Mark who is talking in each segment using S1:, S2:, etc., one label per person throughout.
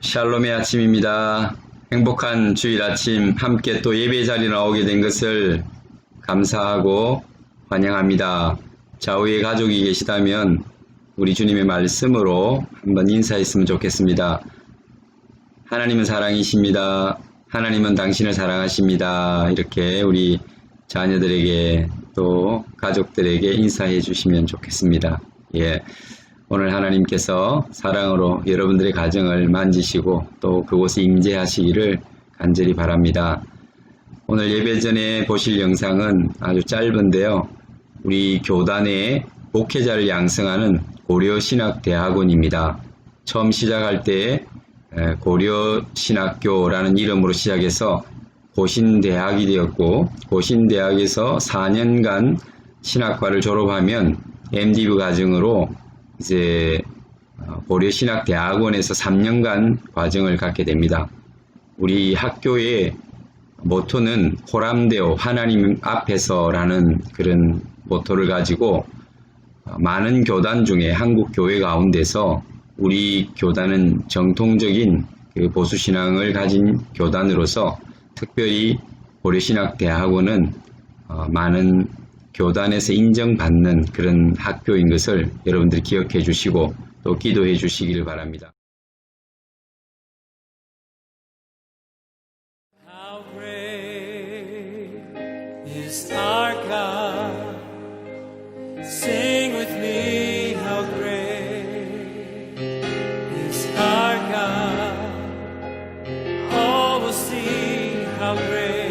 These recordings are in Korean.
S1: 샬롬의 아침입니다. 행복한 주일 아침 함께 또 예배 자리에 나오게 된 것을 감사하고 환영합니다. 좌우에 가족이 계시다면 우리 주님의 말씀으로 한번 인사했으면 좋겠습니다. 하나님은 사랑이십니다. 하나님은 당신을 사랑하십니다. 이렇게 우리 자녀들에게 또 가족들에게 인사해 주시면 좋겠습니다. 오늘 하나님께서 사랑으로 여러분들의 가정을 만지시고 또 그곳에 임재하시기를 간절히 바랍니다. 오늘 예배 전에 보실 영상은 아주 짧은데요. 우리 교단의 목회자를 양성하는 고려신학대학원입니다. 처음 시작할 때 고려신학교라는 이름으로 시작해서 고신대학이 되었고, 고신대학에서 4년간 신학과를 졸업하면 MDB 과정으로 이제 고려신학대학원에서 3년간 과정을 갖게 됩니다. 우리 학교의 모토는 호람데오 하나님 앞에서라는 그런 모토를 가지고 많은 교단 중에 한국 교회 가운데서 우리 교단은 정통적인 그 보수신앙을 가진 교단으로서 특별히 고려신학대학원은 많은 교단에서 인정받는 그런 학교인 것을 여러분들이 기억해 주시고 또 기도해 주시기를 바랍니다.
S2: How great is our God. Sing with me, how great is our God. All will see how great.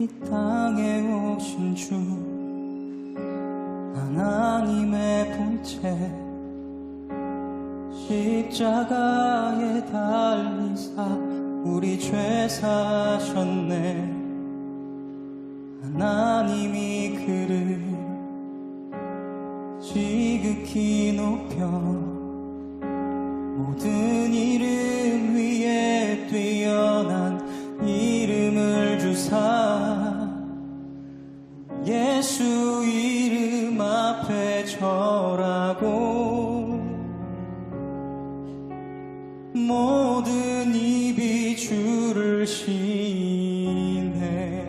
S3: 이 땅에 오신 주 하나님의 본체 십자가에 달리사 우리 죄 사셨네. 하나님이 그를 지극히 높여 모든 이름 위에 뛰어난 이름을 주사 예수 이름 앞에 절하고 모든 입이 주를 시인해.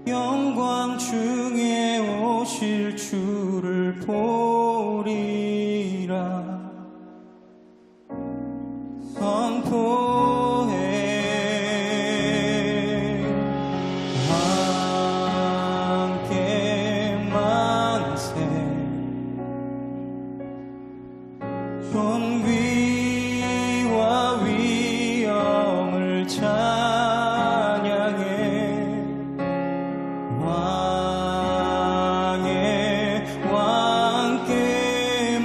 S3: 영광 중에 오실 주를 보리라 선포해. 함께 만세 존귀와 위엄을 찬양해. 왕의 왕께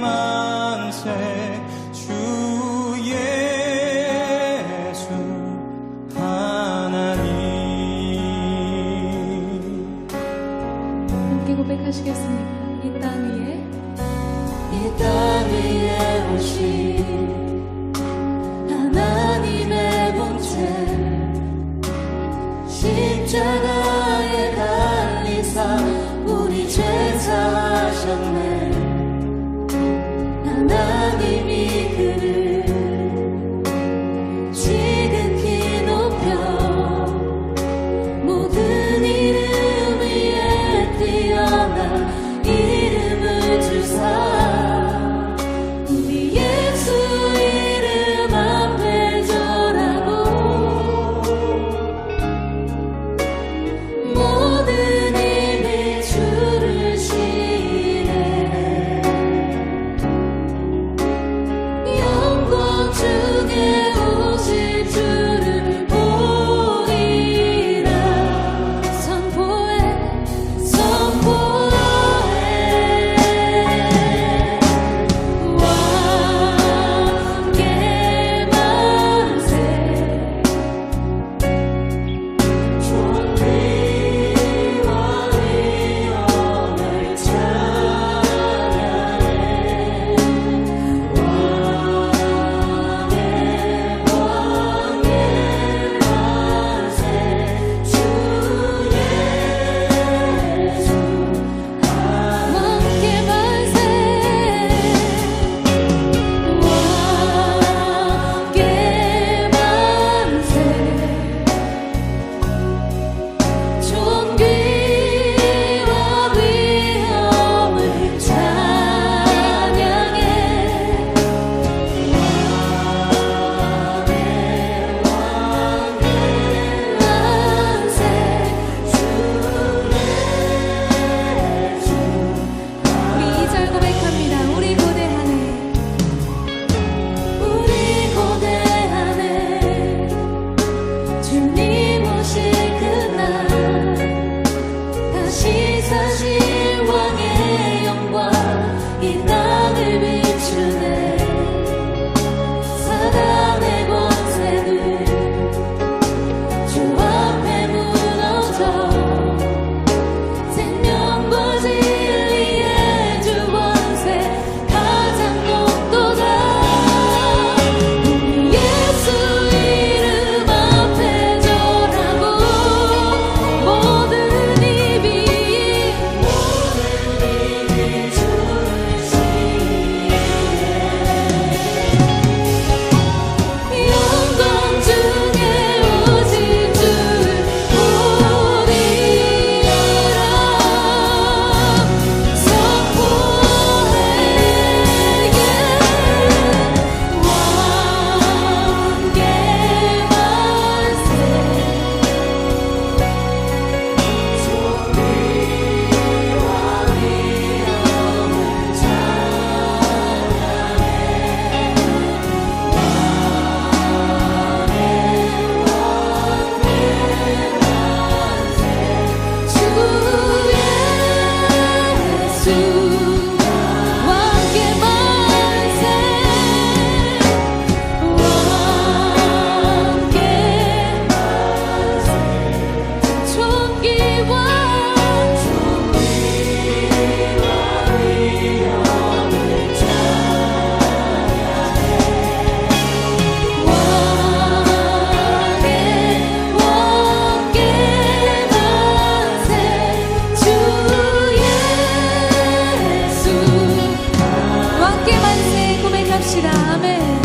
S4: 계시다. 아멘.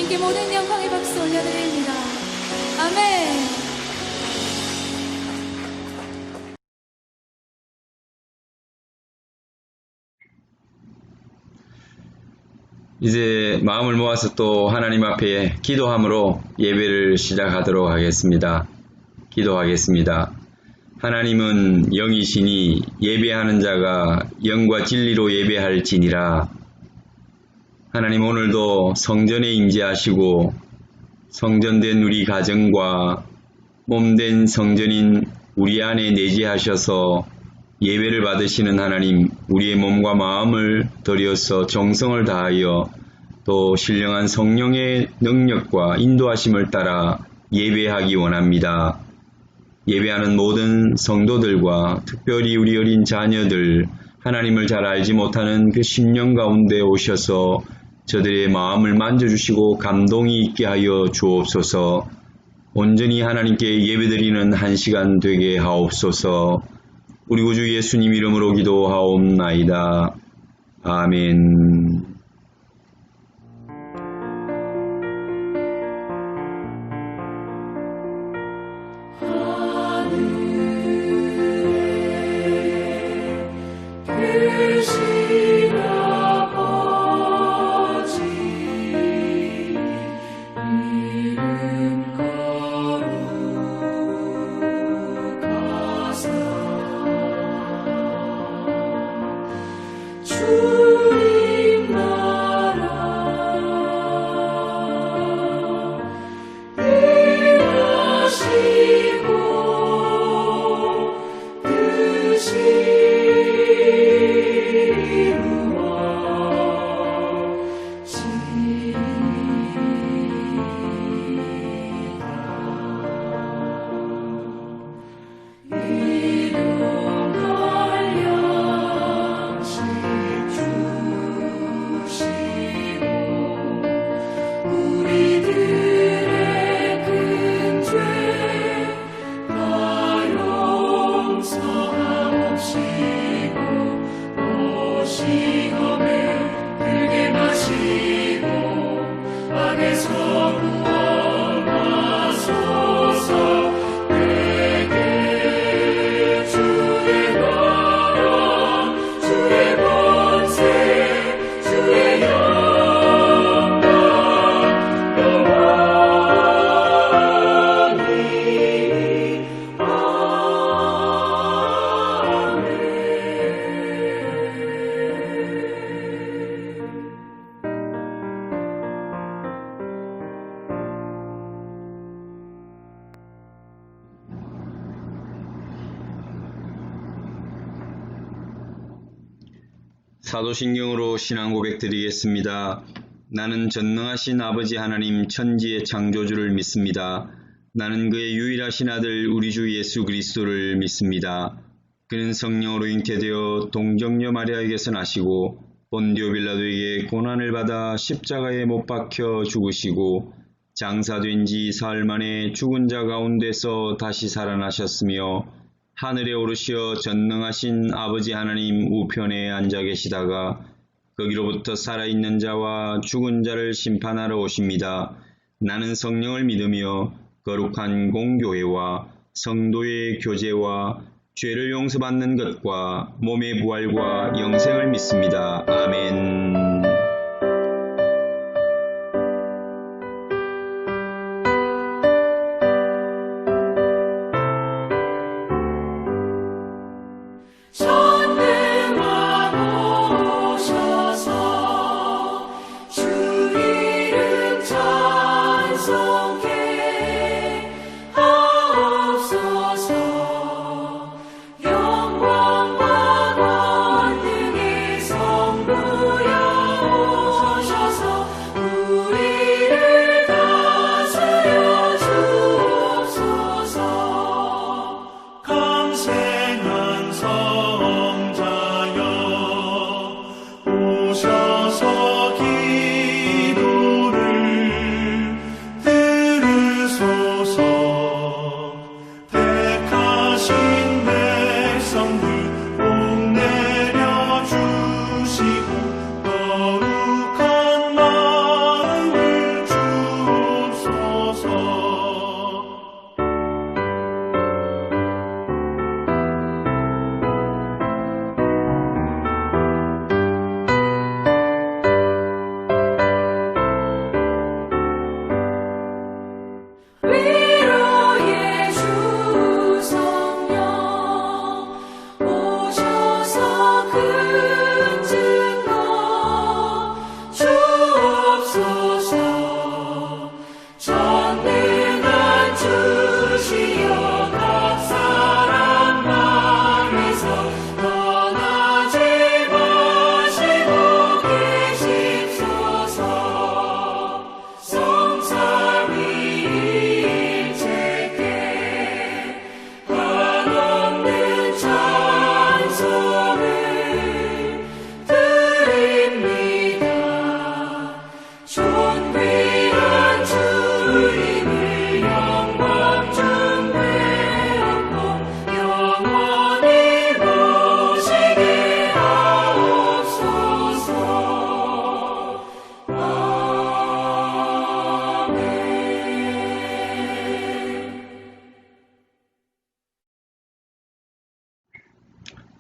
S4: 주님께 모든 영광의 박수 올려드립니다. 아멘.
S1: 이제 마음을 모아서 또 하나님 앞에 기도함으로 예배를 시작하도록 하겠습니다. 기도하겠습니다. 하나님은 영이시니 예배하는 자가 영과 진리로 예배할지니라. 하나님, 오늘도 성전에 임재하시고 성전된 우리 가정과 몸된 성전인 우리 안에 내재하셔서 예배를 받으시는 하나님, 우리의 몸과 마음을 들여서 정성을 다하여 또 신령한 성령의 능력과 인도하심을 따라 예배하기 원합니다. 예배하는 모든 성도들과 특별히 우리 어린 자녀들, 하나님을 잘 알지 못하는 그 심령 가운데 오셔서 저들의 마음을 만져주시고 감동이 있게 하여 주옵소서. 온전히 하나님께 예배드리는 한 시간 되게 하옵소서. 우리 구주 예수님 이름으로 기도하옵나이다. 아멘.
S4: 주님 나라 일하시고 뜻이
S1: 사도신경으로 신앙 고백 드리겠습니다. 나는 전능하신 아버지 하나님 천지의 창조주를 믿습니다. 나는 그의 유일하신 아들 우리 주 예수 그리스도를 믿습니다. 그는 성령으로 잉태되어 동정녀 마리아에게서 나시고 본디오 빌라도에게 고난을 받아 십자가에 못 박혀 죽으시고 장사된 지 사흘 만에 죽은 자 가운데서 다시 살아나셨으며 하늘에 오르시어 전능하신 아버지 하나님 우편에 앉아 계시다가 거기로부터 살아있는 자와 죽은 자를 심판하러 오십니다. 나는 성령을 믿으며 거룩한 공교회와 성도의 교제와 죄를 용서받는 것과 몸의 부활과 영생을 믿습니다. 아멘.
S4: 영광과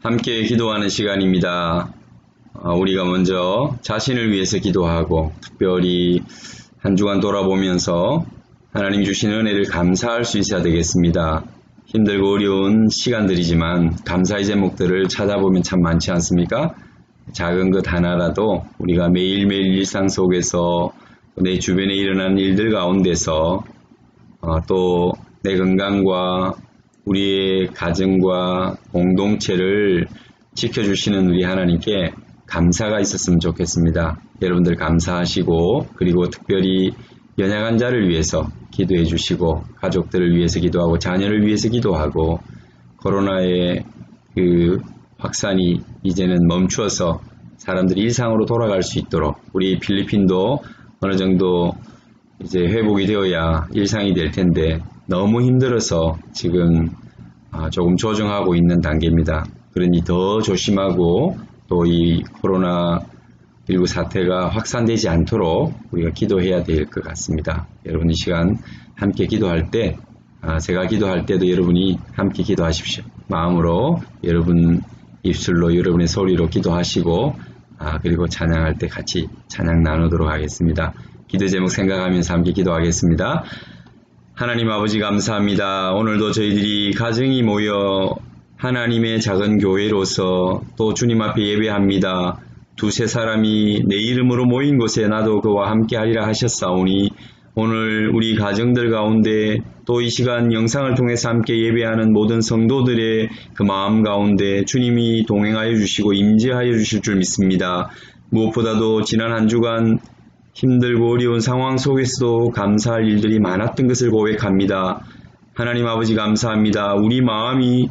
S1: 함께 기도하는 시간입니다. 우리가 먼저 자신을 위해서 기도하고 특별히 한 주간 돌아보면서 하나님 주신 은혜를 감사할 수 있어야 되겠습니다. 힘들고 어려운 시간들이지만 감사의 제목들을 찾아보면 참 많지 않습니까? 작은 것 하나라도 우리가 매일매일 일상 속에서 내 주변에 일어나는 일들 가운데서 또 내 건강과 우리의 가정과 공동체를 지켜주시는 우리 하나님께 감사가 있었으면 좋겠습니다. 여러분들 감사하시고 그리고 특별히 연약한 자를 위해서 기도해 주시고 가족들을 위해서 기도하고 자녀를 위해서 기도하고 코로나의 그 확산이 이제는 멈추어서 사람들이 일상으로 돌아갈 수 있도록 우리 필리핀도 어느 정도 이제 회복이 되어야 일상이 될 텐데 너무 힘들어서 지금 조금 조정하고 있는 단계입니다. 그러니 더 조심하고 또 이 코로나19 사태가 확산되지 않도록 우리가 기도해야 될 것 같습니다. 여러분 이 시간 함께 기도할 때 제가 기도할 때도 여러분이 함께 기도하십시오. 마음으로 여러분 입술로 여러분의 소리로 기도하시고 그리고 찬양할 때 같이 찬양 나누도록 하겠습니다. 기도 제목 생각하면서 함께 기도하겠습니다. 하나님 아버지 감사합니다. 오늘도 저희들이 가정이 모여 하나님의 작은 교회로서 또 주님 앞에 예배합니다. 두세 사람이 내 이름으로 모인 곳에 나도 그와 함께 하리라 하셨사오니 오늘 우리 가정들 가운데 또 이 시간 영상을 통해서 함께 예배하는 모든 성도들의 그 마음 가운데 주님이 동행하여 주시고 임재하여 주실 줄 믿습니다. 무엇보다도 지난 한 주간 힘들고 어려운 상황 속에서도 감사할 일들이 많았던 것을 고백합니다. 하나님 아버지 감사합니다. 우리 마음이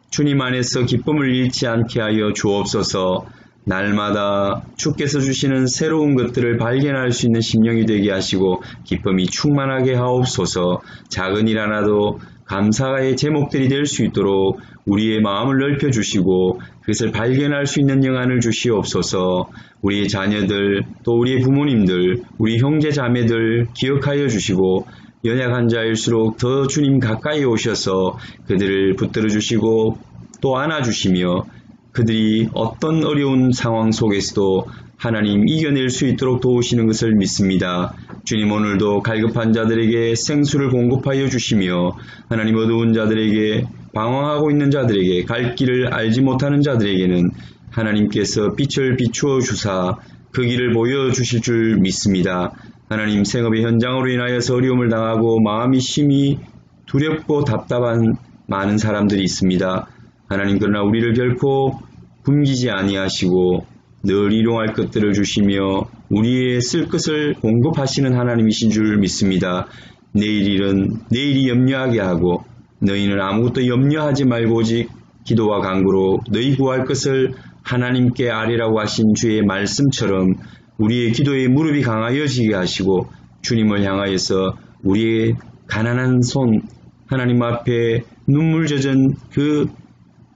S1: 주님 안에서 기쁨을 잃지 않게 하여 주옵소서. 날마다 주께서 주시는 새로운 것들을 발견할 수 있는 심령이 되게 하시고 기쁨이 충만하게 하옵소서. 작은 일 하나도 감사의 제목들이 될 수 있도록 우리의 마음을 넓혀주시고 그것을 발견할 수 있는 영안을 주시옵소서. 우리의 자녀들 또 우리의 부모님들 우리 형제 자매들 기억하여 주시고 연약한 자일수록 더 주님 가까이 오셔서 그들을 붙들어 주시고 또 안아주시며 그들이 어떤 어려운 상황 속에서도 하나님 이겨낼 수 있도록 도우시는 것을 믿습니다. 주님 오늘도 갈급한 자들에게 생수를 공급하여 주시며 하나님 어두운 자들에게 방황하고 있는 자들에게 갈 길을 알지 못하는 자들에게는 하나님께서 빛을 비추어 주사 그 길을 보여주실 줄 믿습니다. 하나님 생업의 현장으로 인하여서 어려움을 당하고 마음이 심히 두렵고 답답한 많은 사람들이 있습니다. 하나님 그러나 우리를 결코 굶기지 아니하시고 늘 일용할 것들을 주시며 우리의 쓸 것을 공급하시는 하나님이신 줄 믿습니다. 내일 일은 내일이 염려하게 하고 너희는 아무것도 염려하지 말고 오직 기도와 간구로 너희 구할 것을 하나님께 아뢰라고 하신 주의 말씀처럼 우리의 기도에 무릎이 강하여지게 하시고 주님을 향하여서 우리의 가난한 손 하나님 앞에 눈물 젖은 그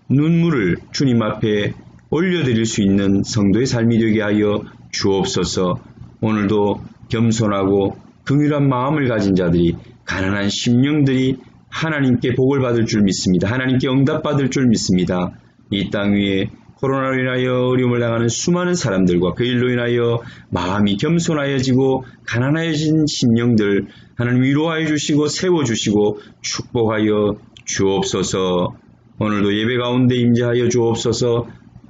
S1: 눈물을 주님 앞에 올려드릴 수 있는 성도의 삶이 되게 하여 주옵소서. 오늘도 겸손하고 긍휼한 마음을 가진 자들이 가난한 심령들이 하나님께 복을 받을 줄 믿습니다. 하나님께 응답받을 줄 믿습니다. 이 땅 위에 코로나로 인하여 어려움을 당하는 수많은 사람들과 그 일로 인하여 마음이 겸손하여지고 가난해진 심령들 하나님 위로하여 주시고 세워주시고 축복하여 주옵소서. 오늘도 예배 가운데 임재하여 주옵소서.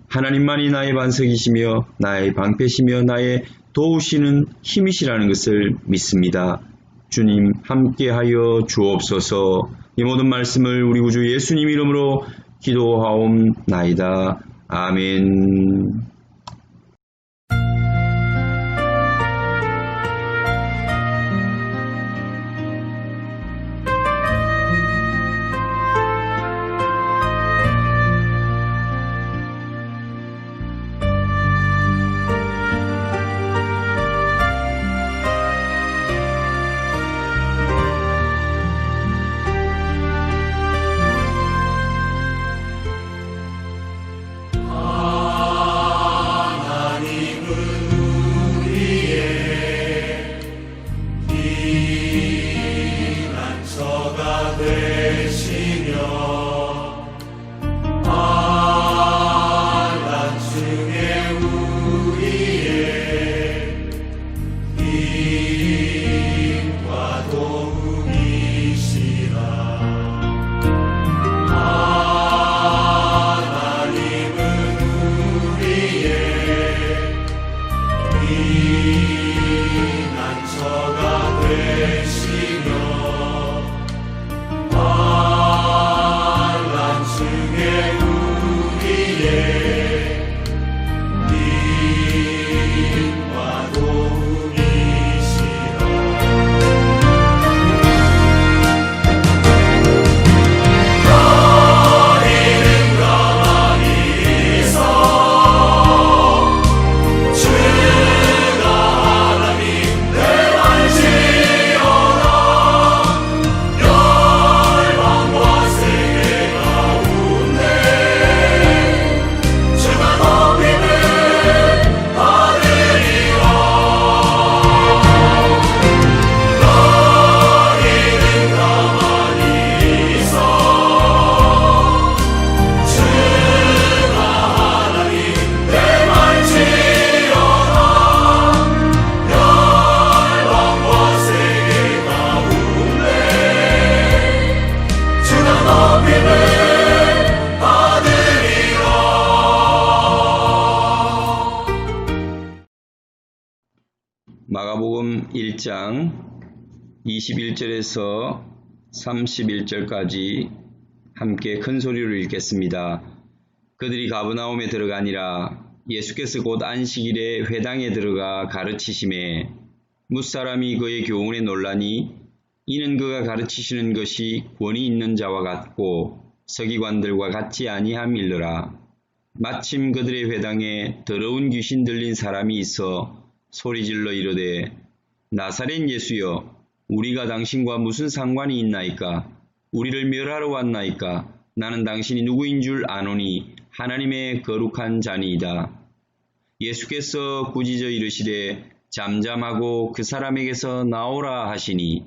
S1: 하나님만이 나의 반석이시며 나의 방패시며 나의 도우시는 힘이시라는 것을 믿습니다. 주님 함께하여 주옵소서. 이 모든 말씀을 우리 구주 예수님 이름으로 기도하옵나이다. 아멘. 마가복음 1장 21절에서 31절까지 함께 큰 소리로 읽겠습니다. 그들이 가버나움에 들어가니라. 예수께서 곧 안식일에 회당에 들어가 가르치심에 뭇사람이 그의 교훈에 놀라니 이는 그가 가르치시는 것이 권위 있는 자와 같고 서기관들과 같지 아니함일러라. 마침 그들의 회당에 더러운 귀신 들린 사람이 있어 소리질러 이르되 나사렛 예수여 우리가 당신과 무슨 상관이 있나이까? 우리를 멸하러 왔나이까? 나는 당신이 누구인 줄 아노니 하나님의 거룩한 자니이다. 예수께서 꾸짖어 이르시되 잠잠하고 그 사람에게서 나오라 하시니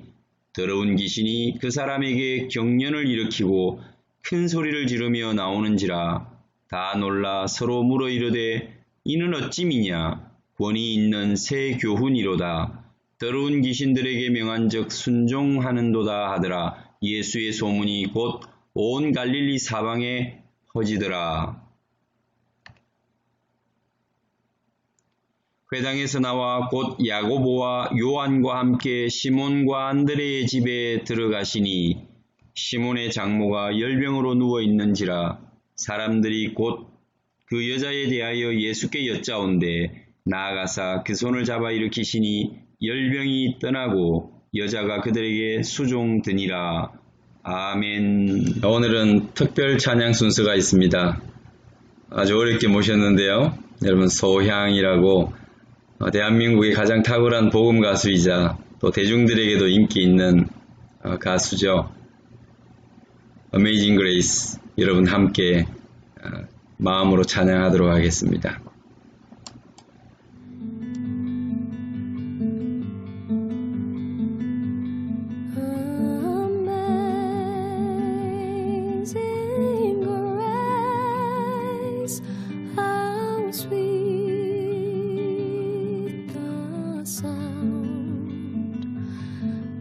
S1: 더러운 귀신이 그 사람에게 경련을 일으키고 큰 소리를 지르며 나오는지라. 다 놀라 서로 물어 이르되 이는 어찌미냐? 권위 있는 새 교훈이로다. 더러운 귀신들에게 명한즉 순종하는도다 하더라. 예수의 소문이 곧 온 갈릴리 사방에 퍼지더라. 회당에서 나와 곧 야고보와 요한과 함께 시몬과 안드레의 집에 들어가시니 시몬의 장모가 열병으로 누워 있는지라. 사람들이 곧 그 여자에 대하여 예수께 여짜온대 나아가사 그 손을 잡아 일으키시니 열병이 떠나고 여자가 그들에게 수종드니라. 아멘. 오늘은 특별 찬양 순서가 있습니다. 아주 어렵게 모셨는데요. 여러분 소향이라고 대한민국의 가장 탁월한 복음 가수이자 또 대중들에게도 인기 있는 가수죠. Amazing Grace 여러분 함께 마음으로 찬양하도록 하겠습니다.
S4: Amazing grace, how sweet the sound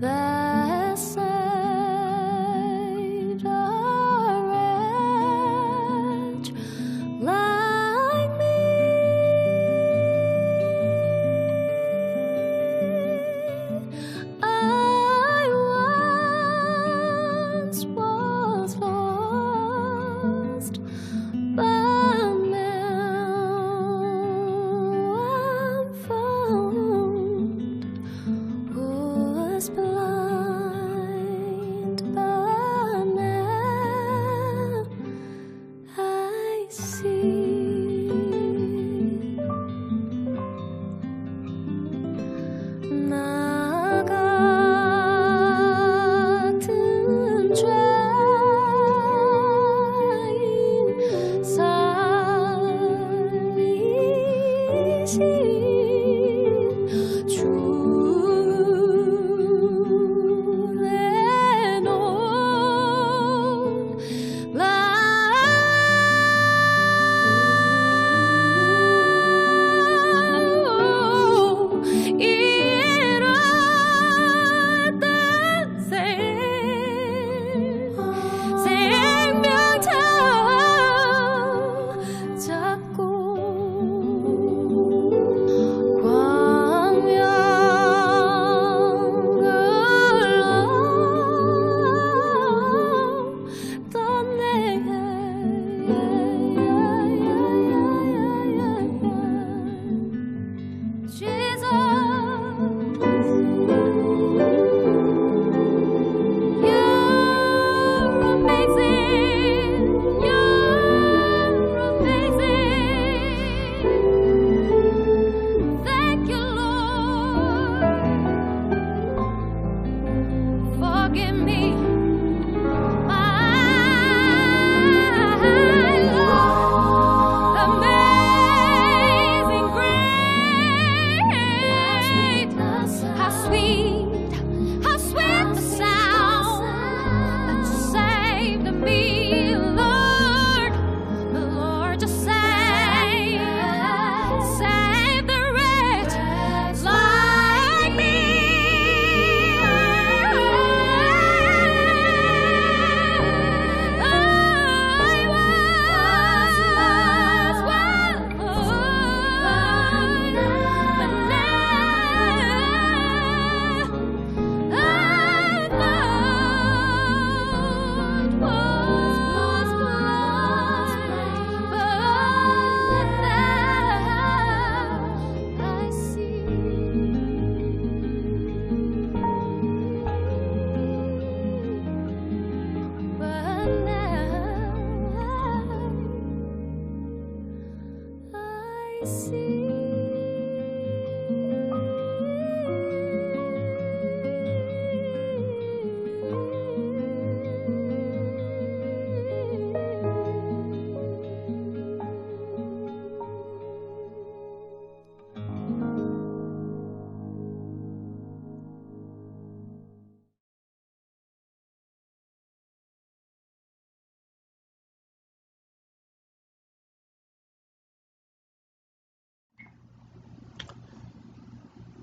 S4: that saved a wretch like me. I once was lost, but now I'm found. Was blind, but now I see. 나 같은 죄인 살리신 주 내 놀라운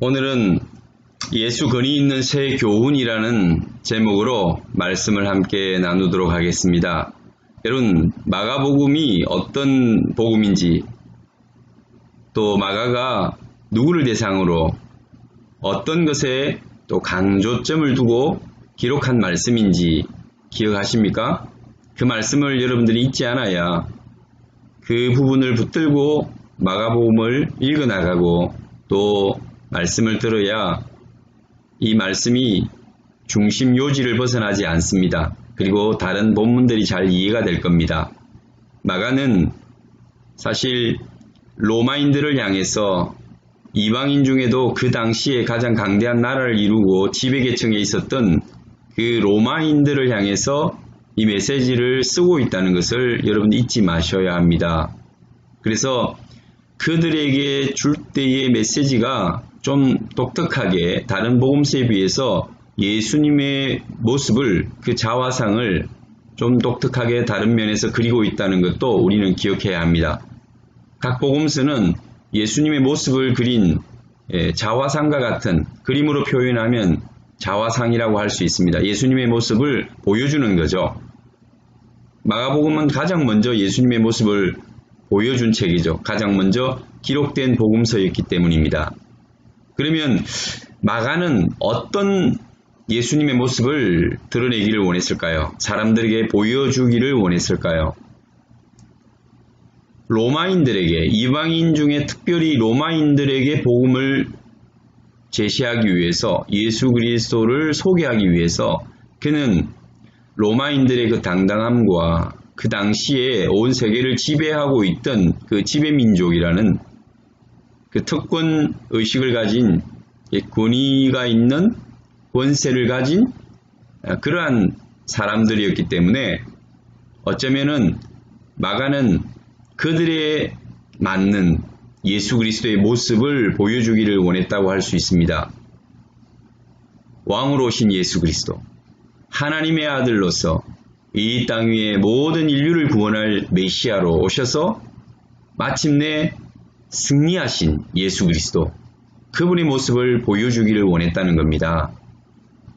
S1: 오늘은 예수 근이 있는 새 교훈이라는 제목으로 말씀을 함께 나누도록 하겠습니다. 여러분, 마가복음이 어떤 복음인지, 또 마가가 누구를 대상으로 어떤 것에 또 강조점을 두고 기록한 말씀인지 기억하십니까? 그 말씀을 여러분들이 잊지 않아야 그 부분을 붙들고 마가복음을 읽어나가고 또 말씀을 들어야 이 말씀이 중심 요지를 벗어나지 않습니다. 그리고 다른 본문들이 잘 이해가 될 겁니다. 마가는 사실 로마인들을 향해서 이방인 중에도 그 당시에 가장 강대한 나라를 이루고 지배계층에 있었던 그 로마인들을 향해서 이 메시지를 쓰고 있다는 것을 여러분 잊지 마셔야 합니다. 그래서 그들에게 줄 때의 메시지가 좀 독특하게 다른 복음서에 비해서 예수님의 모습을, 그 자화상을 좀 독특하게 다른 면에서 그리고 있다는 것도 우리는 기억해야 합니다. 각 복음서는 예수님의 모습을 그린 자화상과 같은, 그림으로 표현하면 자화상이라고 할 수 있습니다. 예수님의 모습을 보여주는 거죠. 마가복음은 가장 먼저 예수님의 모습을 보여준 책이죠. 가장 먼저 기록된 복음서였기 때문입니다. 그러면 마가는 어떤 예수님의 모습을 드러내기를 원했을까요? 사람들에게 보여주기를 원했을까요? 로마인들에게, 이방인 중에 특별히 로마인들에게 복음을 제시하기 위해서, 예수 그리스도를 소개하기 위해서 그는 로마인들의 그 당당함과 그 당시에 온 세계를 지배하고 있던 그 지배민족이라는 그 특권 의식을 가진, 권위가 있는 권세를 가진 그러한 사람들이었기 때문에 어쩌면은 마가는 그들에 맞는 예수 그리스도의 모습을 보여주기를 원했다고 할 수 있습니다. 왕으로 오신 예수 그리스도, 하나님의 아들로서 이 땅 위에 모든 인류를 구원할 메시아로 오셔서 마침내 승리하신 예수 그리스도, 그분의 모습을 보여주기를 원했다는 겁니다.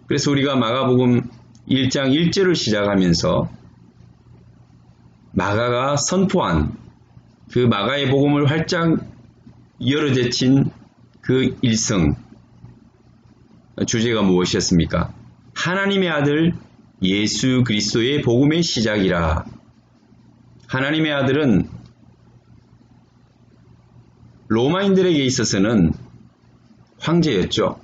S1: 그래서 우리가 마가복음 1장 1절을 시작하면서 마가가 선포한 그 마가의 복음을 활짝 열어제친 그 일성, 주제가 무엇이었습니까? 하나님의 아들 예수 그리스도의 복음의 시작이라. 하나님의 아들은 로마인들에게 있어서는 황제였죠.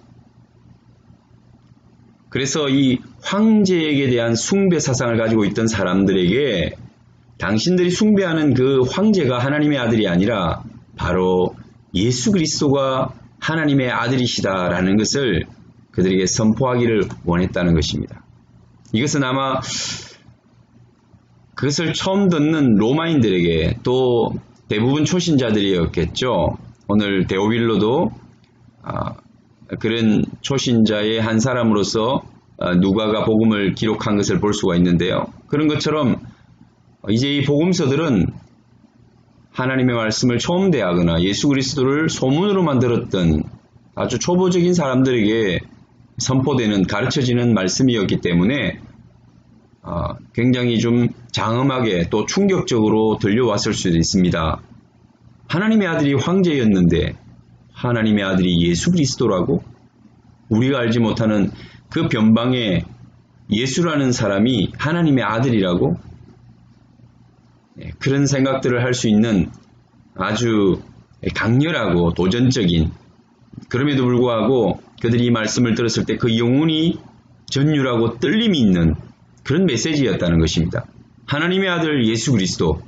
S1: 그래서 이 황제에게 대한 숭배 사상을 가지고 있던 사람들에게 당신들이 숭배하는 그 황제가 하나님의 아들이 아니라 바로 예수 그리스도가 하나님의 아들이시다라는 것을 그들에게 선포하기를 원했다는 것입니다. 이것은 아마 그것을 처음 듣는 로마인들에게, 또 대부분 초신자들이었겠죠. 오늘 데오빌로도 그런 초신자의 한 사람으로서 누가가 복음을 기록한 것을 볼 수가 있는데요. 그런 것처럼 이제 이 복음서들은 하나님의 말씀을 처음 대하거나 예수 그리스도를 소문으로만 들었던 아주 초보적인 사람들에게 선포되는, 가르쳐지는 말씀이었기 때문에 굉장히 좀 장엄하게 또 충격적으로 들려왔을 수도 있습니다. 하나님의 아들이 황제였는데 하나님의 아들이 예수 그리스도라고? 우리가 알지 못하는 그 변방의 예수라는 사람이 하나님의 아들이라고? 그런 생각들을 할 수 있는 아주 강렬하고 도전적인, 그럼에도 불구하고 그들이 이 말씀을 들었을 때 그 영혼이 전율하고 떨림이 있는 그런 메시지였다는 것입니다. 하나님의 아들 예수 그리스도,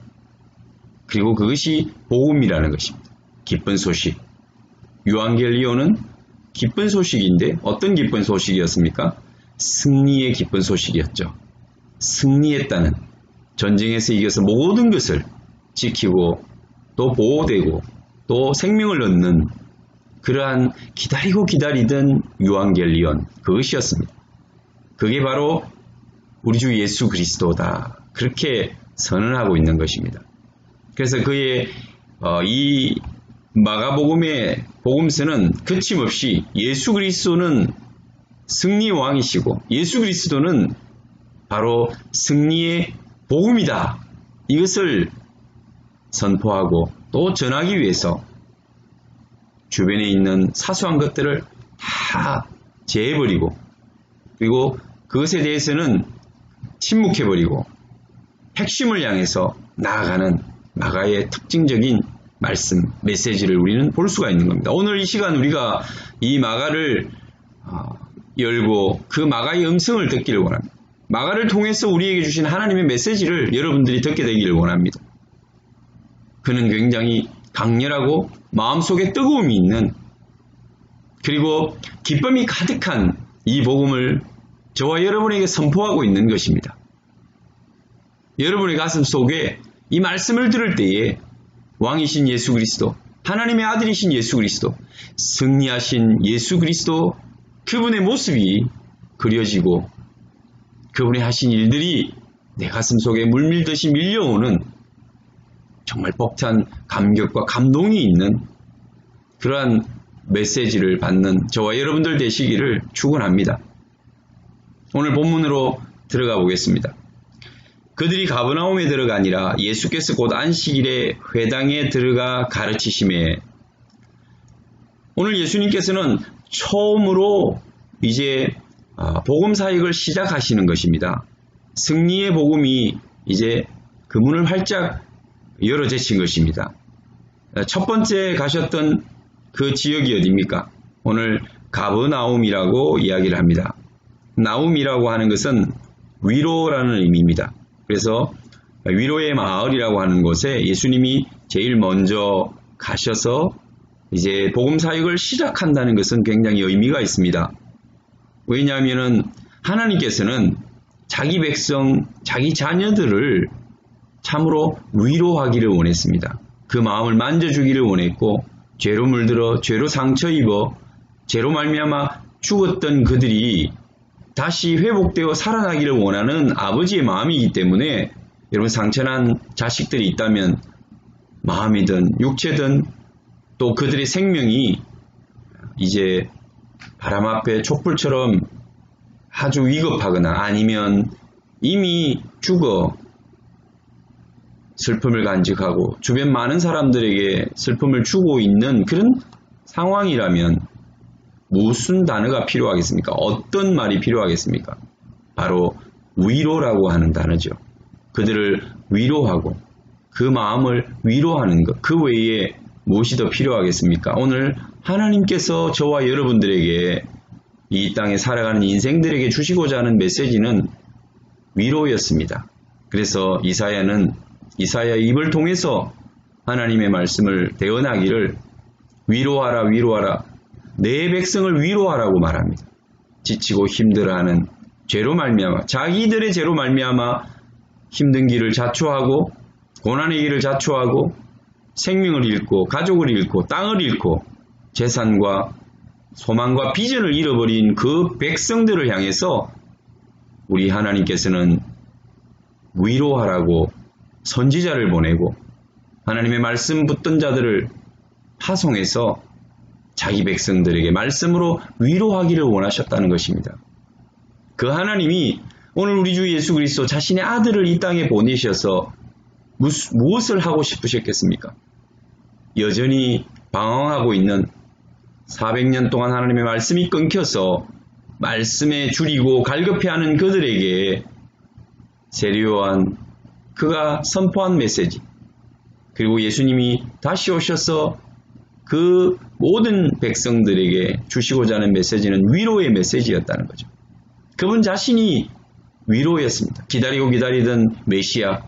S1: 그리고 그것이 복음이라는 것입니다. 기쁜 소식. 유앙겔리온은 기쁜 소식인데 어떤 기쁜 소식이었습니까? 승리의 기쁜 소식이었죠. 승리했다는, 전쟁에서 이겨서 모든 것을 지키고 또 보호되고 또 생명을 얻는 그러한 기다리고 기다리던 유앙겔리온, 그것이었습니다. 그게 바로 우리 주 예수 그리스도다. 그렇게 선언하고 있는 것입니다. 그래서 그의 이 마가복음의 복음서는 거침없이 예수 그리스도는 승리의 왕이시고 예수 그리스도는 바로 승리의 복음이다. 이것을 선포하고 또 전하기 위해서 주변에 있는 사소한 것들을 다 제해버리고 그리고 그것에 대해서는 침묵해버리고 핵심을 향해서 나아가는 마가의 특징적인 말씀, 메시지를 우리는 볼 수가 있는 겁니다. 오늘 이 시간 우리가 이 마가를 열고 그 마가의 음성을 듣기를 원합니다. 마가를 통해서 우리에게 주신 하나님의 메시지를 여러분들이 듣게 되기를 원합니다. 그는 굉장히 강렬하고 마음속에 뜨거움이 있는, 그리고 기쁨이 가득한 이 복음을 저와 여러분에게 선포하고 있는 것입니다. 여러분의 가슴 속에 이 말씀을 들을 때에 왕이신 예수 그리스도, 하나님의 아들이신 예수 그리스도, 승리하신 예수 그리스도, 그분의 모습이 그려지고 그분이 하신 일들이 내 가슴 속에 물밀듯이 밀려오는 정말 벅찬 감격과 감동이 있는 그러한 메시지를 받는 저와 여러분들 되시기를 축원합니다. 오늘 본문으로 들어가 보겠습니다. 그들이 가버나움에 들어가니라. 예수께서 곧 안식일에 회당에 들어가 가르치심에. 오늘 예수님께서는 처음으로 이제 복음 사역을 시작하시는 것입니다. 승리의 복음이 이제 그 문을 활짝 열어제친 것입니다. 첫 번째 가셨던 그 지역이 어디입니까? 오늘 가버나움이라고 이야기를 합니다. 나움이라고 하는 것은 위로라는 의미입니다. 그래서 위로의 마을이라고 하는 곳에 예수님이 제일 먼저 가셔서 이제 복음 사역을 시작한다는 것은 굉장히 의미가 있습니다. 왜냐하면은 하나님께서는 자기 백성, 자기 자녀들을 참으로 위로하기를 원했습니다. 그 마음을 만져주기를 원했고, 죄로 물들어 죄로 상처 입어 죄로 말미암아 죽었던 그들이 다시 회복되어 살아나기를 원하는 아버지의 마음이기 때문에, 여러분 상처난 자식들이 있다면 마음이든 육체든 또 그들의 생명이 이제 바람 앞에 촛불처럼 아주 위급하거나 아니면 이미 죽어 슬픔을 간직하고 주변 많은 사람들에게 슬픔을 주고 있는 그런 상황이라면 무슨 단어가 필요하겠습니까? 어떤 말이 필요하겠습니까? 바로 위로라고 하는 단어죠. 그들을 위로하고 그 마음을 위로하는 것, 그 외에 무엇이 더 필요하겠습니까? 오늘 하나님께서 저와 여러분들에게 이 땅에 살아가는 인생들에게 주시고자 하는 메시지는 위로였습니다. 그래서 이사야의 입을 통해서 하나님의 말씀을 대언하기를 위로하라 위로하라, 내 백성을 위로하라고 말합니다. 지치고 힘들어하는 죄로 말미암아, 자기들의 죄로 말미암아 힘든 길을 자초하고 고난의 길을 자초하고 생명을 잃고 가족을 잃고 땅을 잃고 재산과 소망과 비전을 잃어버린 그 백성들을 향해서 우리 하나님께서는 위로하라고 선지자를 보내고 하나님의 말씀 붙든 자들을 파송해서 자기 백성들에게 말씀으로 위로하기를 원하셨다는 것입니다. 그 하나님이 오늘 우리 주 예수 그리스도 자신의 아들을 이 땅에 보내셔서 무엇을 하고 싶으셨겠습니까? 여전히 방황하고 있는 400년 동안 하나님의 말씀이 끊겨서 말씀에 줄이고 갈급해하는 그들에게 세례요한 그가 선포한 메시지, 그리고 예수님이 다시 오셔서 그 모든 백성들에게 주시고자 하는 메시지는 위로의 메시지였다는 거죠. 그분 자신이 위로였습니다. 기다리고 기다리던 메시아,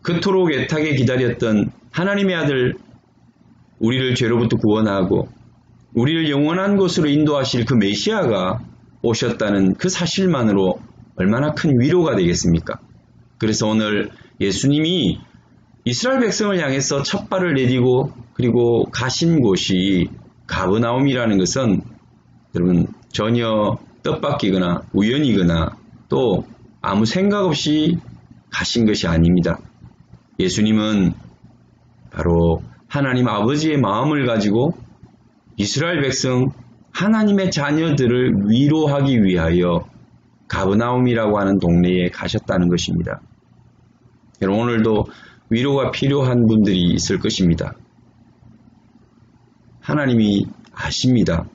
S1: 그토록 애타게 기다렸던 하나님의 아들 우리를 죄로부터 구원하고 우리를 영원한 곳으로 인도하실 그 메시아가 오셨다는 그 사실만으로 얼마나 큰 위로가 되겠습니까? 그래서 오늘 예수님이 이스라엘 백성을 향해서 첫 발을 내디고 그리고 가신 곳이 가버나움이라는 것은 여러분 전혀 뜻밖이거나 우연이거나 또 아무 생각 없이 가신 것이 아닙니다. 예수님은 바로 하나님 아버지의 마음을 가지고 이스라엘 백성 하나님의 자녀들을 위로하기 위하여 가버나움이라고 하는 동네에 가셨다는 것입니다. 여러분 오늘도 위로가 필요한 분들이 있을 것입니다. 하나님이 아십니다.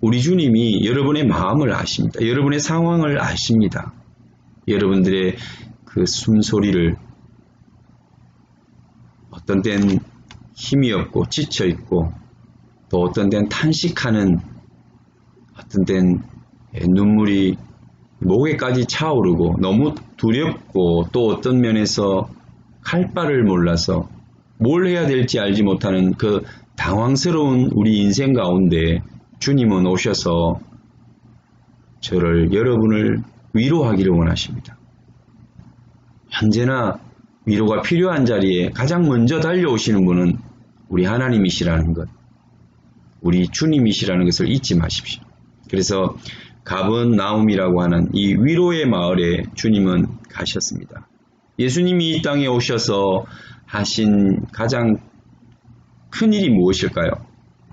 S1: 우리 주님이 여러분의 마음을 아십니다. 여러분의 상황을 아십니다. 여러분들의 그 숨소리를 어떤 때는 힘이 없고 지쳐 있고 또 어떤 때는 탄식하는 어떤 때는 눈물이 목에까지 차오르고 너무 두렵고 또 어떤 면에서 할 바를 몰라서 뭘 해야 될지 알지 못하는 그 당황스러운 우리 인생 가운데 주님은 오셔서 여러분을 위로하기를 원하십니다. 언제나 위로가 필요한 자리에 가장 먼저 달려오시는 분은 우리 하나님이시라는 것, 우리 주님이시라는 것을 잊지 마십시오. 그래서 가버나움이라고 하는 이 위로의 마을에 주님은 가셨습니다. 예수님이 이 땅에 오셔서 하신 가장 큰 일이 무엇일까요?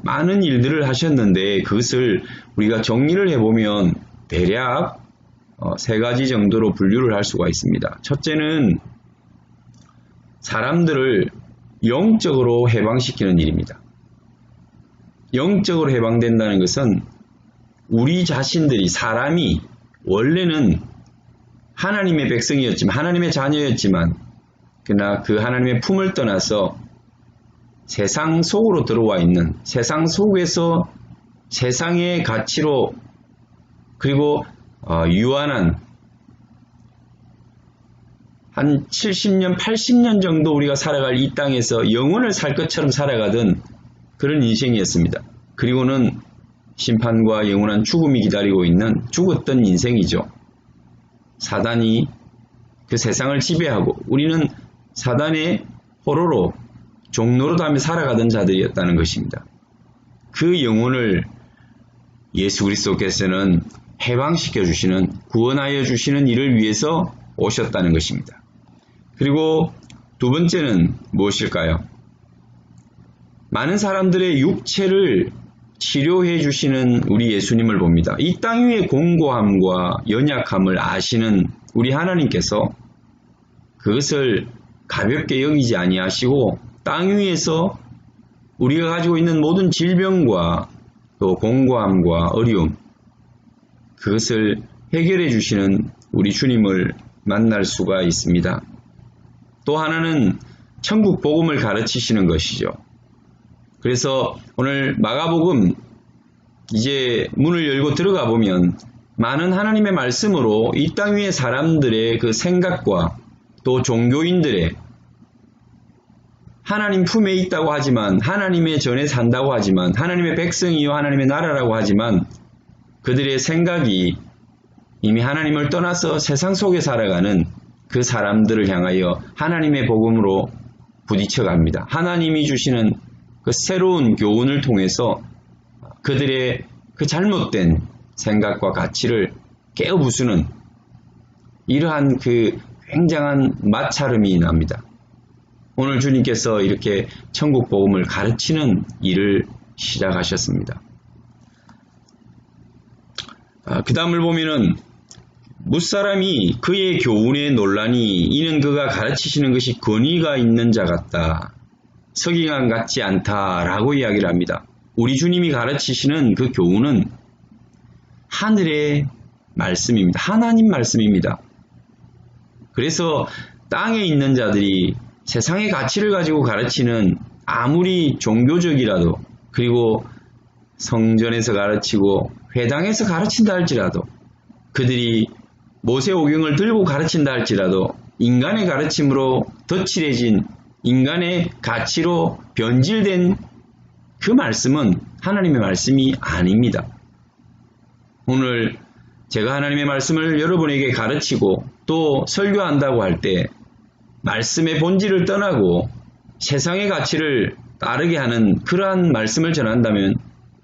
S1: 많은 일들을 하셨는데 그것을 우리가 정리를 해보면 대략 세 가지 정도로 분류를 할 수가 있습니다. 첫째는 사람들을 영적으로 해방시키는 일입니다. 영적으로 해방된다는 것은 우리 자신들이 사람이 원래는 하나님의 백성이었지만 하나님의 자녀였지만 그러나 그 하나님의 품을 떠나서 세상 속으로 들어와 있는 세상 속에서 세상의 가치로 그리고 유한한 한 70년, 80년 정도 우리가 살아갈 이 땅에서 영원을 살 것처럼 살아가던 그런 인생이었습니다. 그리고는 심판과 영원한 죽음이 기다리고 있는 죽었던 인생이죠. 사단이 그 세상을 지배하고 우리는 사단의 포로로 종노릇하며 살아가던 자들이었다는 것입니다. 그 영혼을 예수 그리스도께서는 해방시켜 주시는 구원하여 주시는 일을 위해서 오셨다는 것입니다. 그리고 두 번째는 무엇일까요? 많은 사람들의 육체를 치료해 주시는 우리 예수님을 봅니다. 이 땅 위의 공고함과 연약함을 아시는 우리 하나님께서 그것을 가볍게 여기지 아니하시고 땅 위에서 우리가 가지고 있는 모든 질병과 또 공고함과 어려움 그것을 해결해 주시는 우리 주님을 만날 수가 있습니다. 또 하나는 천국 복음을 가르치시는 것이죠. 그래서 오늘 마가복음 이제 문을 열고 들어가 보면 많은 하나님의 말씀으로 이 땅 위의 사람들의 그 생각과 또 종교인들의 하나님 품에 있다고 하지만 하나님의 전에 산다고 하지만 하나님의 백성이요 하나님의 나라라고 하지만 그들의 생각이 이미 하나님을 떠나서 세상 속에 살아가는 그 사람들을 향하여 하나님의 복음으로 부딪혀 갑니다. 하나님이 주시는 그 새로운 교훈을 통해서 그들의 그 잘못된 생각과 가치를 깨어부수는 이러한 그 굉장한 마찰음이 납니다. 오늘 주님께서 이렇게 천국 복음을 가르치는 일을 시작하셨습니다. 그 다음을 보면은 무사람이 그의 교훈에 논란이 이는 그가 가르치시는 것이 권위가 있는 자 같다. 서기관 같지 않다라고 이야기를 합니다. 우리 주님이 가르치시는 그 교훈은 하늘의 말씀입니다. 하나님 말씀입니다. 그래서 땅에 있는 자들이 세상의 가치를 가지고 가르치는 아무리 종교적이라도 그리고 성전에서 가르치고 회당에서 가르친다 할지라도 그들이 모세오경을 들고 가르친다 할지라도 인간의 가르침으로 덧칠해진 인간의 가치로 변질된 그 말씀은 하나님의 말씀이 아닙니다. 오늘 제가 하나님의 말씀을 여러분에게 가르치고 또 설교한다고 할 때 말씀의 본질을 떠나고 세상의 가치를 따르게 하는 그러한 말씀을 전한다면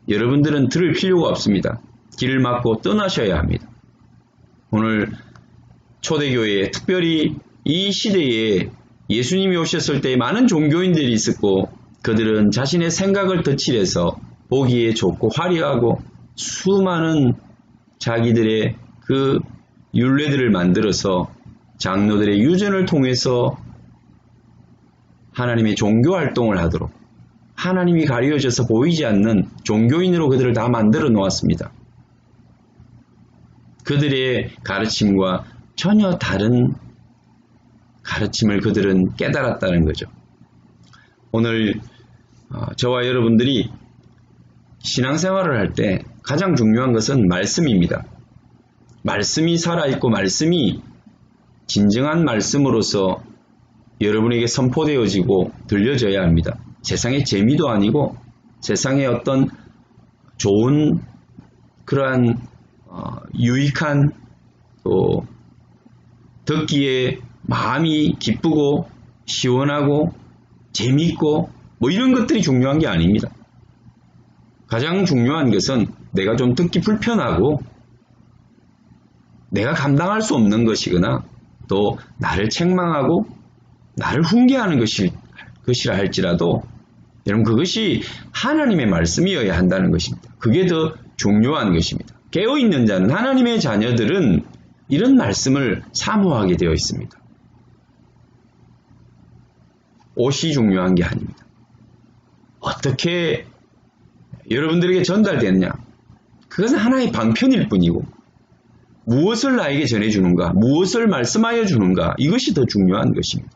S1: 여러분들은 들을 필요가 없습니다. 길을 막고 떠나셔야 합니다. 오늘 초대교회에 특별히 이 시대에 예수님이 오셨을 때 많은 종교인들이 있었고 그들은 자신의 생각을 덧칠해서 보기에 좋고 화려하고 수많은 자기들의 그 율례들을 만들어서 장로들의 유전을 통해서 하나님의 종교 활동을 하도록 하나님이 가려져서 보이지 않는 종교인으로 그들을 다 만들어 놓았습니다. 그들의 가르침과 전혀 다른 가르침을 그들은 깨달았다는 거죠. 오늘 저와 여러분들이 신앙생활을 할 때 가장 중요한 것은 말씀입니다. 말씀이 살아있고 말씀이 진정한 말씀으로서 여러분에게 선포되어지고 들려져야 합니다. 세상의 재미도 아니고 세상의 어떤 좋은 그러한 유익한 또 듣기에 마음이 기쁘고 시원하고 재미있고 뭐 이런 것들이 중요한 게 아닙니다. 가장 중요한 것은 내가 좀 듣기 불편하고 내가 감당할 수 없는 것이거나 또 나를 책망하고 나를 훈계하는 것이라 할지라도 여러분 그것이 하나님의 말씀이어야 한다는 것입니다. 그게 더 중요한 것입니다. 깨어있는 자는 하나님의 자녀들은 이런 말씀을 사모하게 되어 있습니다. 옷이 중요한 게 아닙니다. 어떻게 여러분들에게 전달되느냐 그것은 하나의 방편일 뿐이고 무엇을 나에게 전해주는가 무엇을 말씀하여 주는가 이것이 더 중요한 것입니다.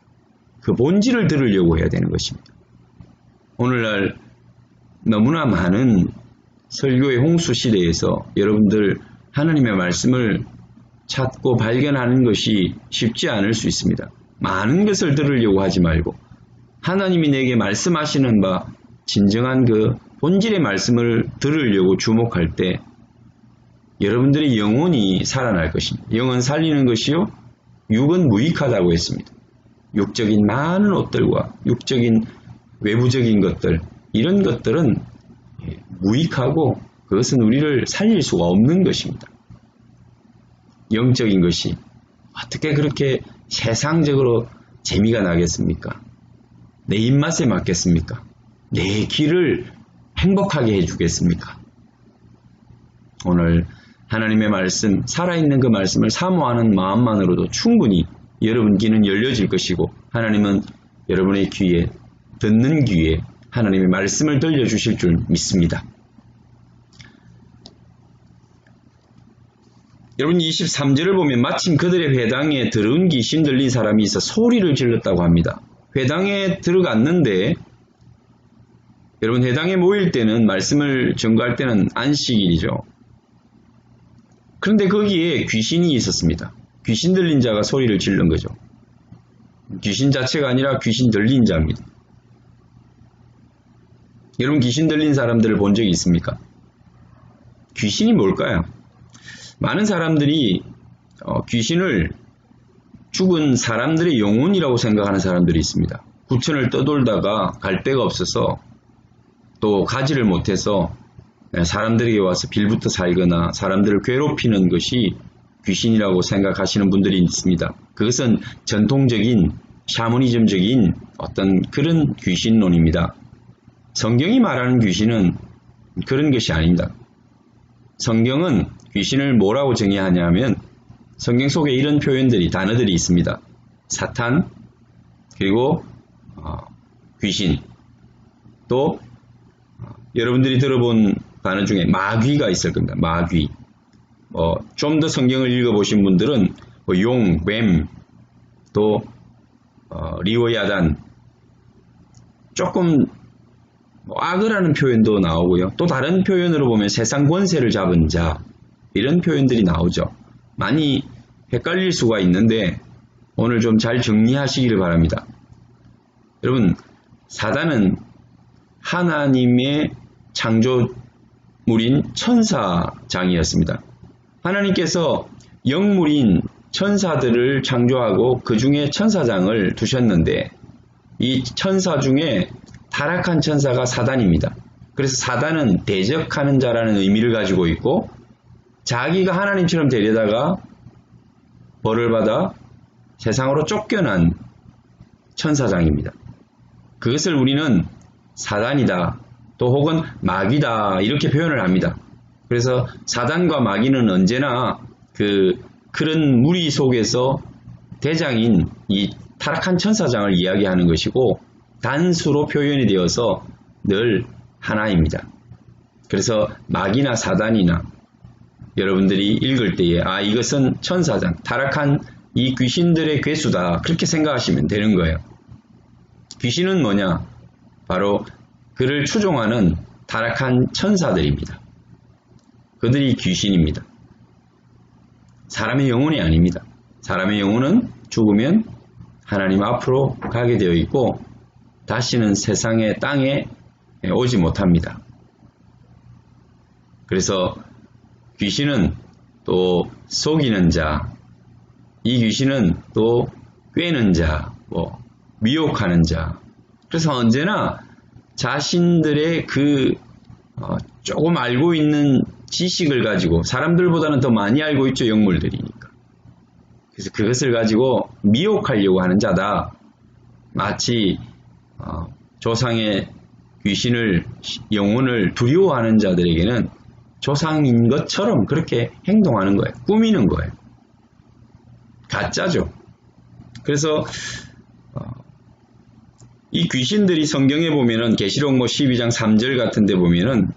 S1: 그 본질을 들으려고 해야 되는 것입니다. 오늘날 너무나 많은 설교의 홍수 시대에서 여러분들 하나님의 말씀을 찾고 발견하는 것이 쉽지 않을 수 있습니다. 많은 것을 들으려고 하지 말고 하나님이 내게 말씀하시는 바 진정한 그 본질의 말씀을 들으려고 주목할 때 여러분들의 영혼이 살아날 것입니다. 영은 살리는 것이요 육은 무익하다고 했습니다. 육적인 많은 옷들과 육적인 외부적인 것들 이런 것들은 무익하고 그것은 우리를 살릴 수가 없는 것입니다. 영적인 것이 어떻게 그렇게 세상적으로 재미가 나겠습니까? 내 입맛에 맞겠습니까? 내 귀를 행복하게 해주겠습니까? 오늘 하나님의 말씀, 살아있는 그 말씀을 사모하는 마음만으로도 충분히 여러분 귀는 열려질 것이고 하나님은 여러분의 귀에 듣는 귀에 하나님의 말씀을 들려주실 줄 믿습니다. 여러분 23절을 보면 마침 그들의 회당에 더러운 귀신 들린 사람이 있어 소리를 질렀다고 합니다. 회당에 들어갔는데 여러분 회당에 모일 때는 말씀을 전가할 때는 안식일이죠. 그런데 거기에 귀신이 있었습니다. 귀신 들린 자가 소리를 지른 거죠. 귀신 자체가 아니라 귀신 들린 자입니다. 여러분 귀신 들린 사람들을 본 적이 있습니까? 귀신이 뭘까요? 많은 사람들이 귀신을 죽은 사람들의 영혼이라고 생각하는 사람들이 있습니다. 구천을 떠돌다가 갈 데가 없어서 또 가지를 못해서 사람들에게 와서 빌부터 살거나 사람들을 괴롭히는 것이 귀신이라고 생각하시는 분들이 있습니다. 그것은 전통적인 샤머니즘적인 어떤 그런 귀신론입니다. 성경이 말하는 귀신은 그런 것이 아닙니다. 성경은 귀신을 뭐라고 정의하냐면 성경 속에 이런 표현들이 단어들이 있습니다. 사탄 그리고 귀신 또 여러분들이 들어본 단어 중에 마귀가 있을 겁니다. 마귀 좀 더 성경을 읽어보신 분들은 용, 뱀 또 리오야단 조금 악어라는 표현도 나오고요. 또 다른 표현으로 보면 세상 권세를 잡은 자 이런 표현들이 나오죠. 많이 헷갈릴 수가 있는데 오늘 좀 잘 정리하시기를 바랍니다. 여러분 사단은 하나님의 창조물인 천사장이었습니다. 하나님께서 영물인 천사들을 창조하고 그 중에 천사장을 두셨는데 이 천사 중에 타락한 천사가 사단입니다. 그래서 사단은 대적하는 자라는 의미를 가지고 있고 자기가 하나님처럼 되려다가 벌을 받아 세상으로 쫓겨난 천사장입니다. 그것을 우리는 사단이다 또 혹은 마귀다 이렇게 표현을 합니다. 그래서 사단과 마귀는 언제나 그런 무리 속에서 대장인 이 타락한 천사장을 이야기하는 것이고 단수로 표현이 되어서 늘 하나입니다. 그래서 마귀나 사단이나 여러분들이 읽을 때에 이것은 천사장, 타락한 이 귀신들의 괴수다 그렇게 생각하시면 되는 거예요. 귀신은 뭐냐? 바로 그를 추종하는 타락한 천사들입니다. 그들이 귀신입니다. 사람의 영혼이 아닙니다. 사람의 영혼은 죽으면 하나님 앞으로 가게 되어 있고 다시는 세상의 땅에 오지 못합니다. 그래서 귀신은 또 속이는 자, 이 귀신은 또 꿰는 자, 미혹하는 자. 그래서 언제나 자신들의 조금 알고 있는 지식을 가지고 사람들보다는 더 많이 알고 있죠, 영물들이니까. 그래서 그것을 가지고 미혹하려고 하는 자다. 마치 조상의 귀신을 영혼을 두려워하는 자들에게는 조상인 것처럼 그렇게 행동하는 거예요. 꾸미는 거예요. 가짜죠. 그래서 이 귀신들이 성경에 보면은 계시록 12장 3절 같은 데 보면은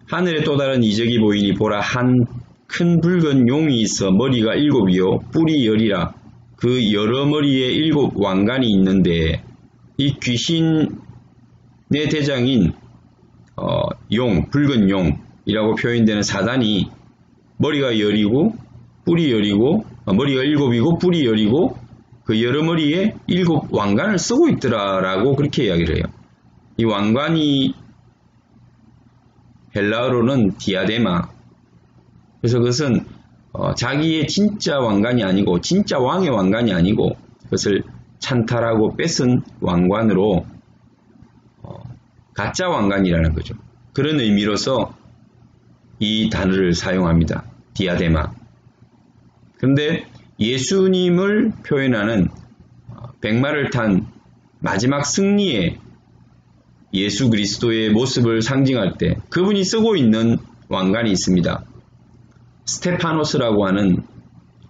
S1: 하늘에 또 다른 이적이 보이니 보라 한 큰 붉은 용이 있어 머리가 7이요 뿔이 10이라 그 여러 머리에 7 왕관이 있는데 이 귀신의 대장인 붉은 용이라고 표현되는 사단이 머리가 10이고 뿔이 10이고 머리가 7이고 뿔이 10이고 그 여러 머리에 7 왕관을 쓰고 있더라라고 그렇게 이야기를 해요. 이 왕관이 헬라어로는 디아데마. 그래서 그것은 자기의 진짜 왕관이 아니고 진짜 왕의 왕관이 아니고 그것을 찬탈하고 뺏은 왕관으로 가짜 왕관이라는 거죠. 그런 의미로서 이 단어를 사용합니다. 디아데마. 그런데 예수님을 표현하는 백마를 탄 마지막 승리의 예수 그리스도의 모습을 상징할 때 그분이 쓰고 있는 왕관이 있습니다. 스테파노스라고 하는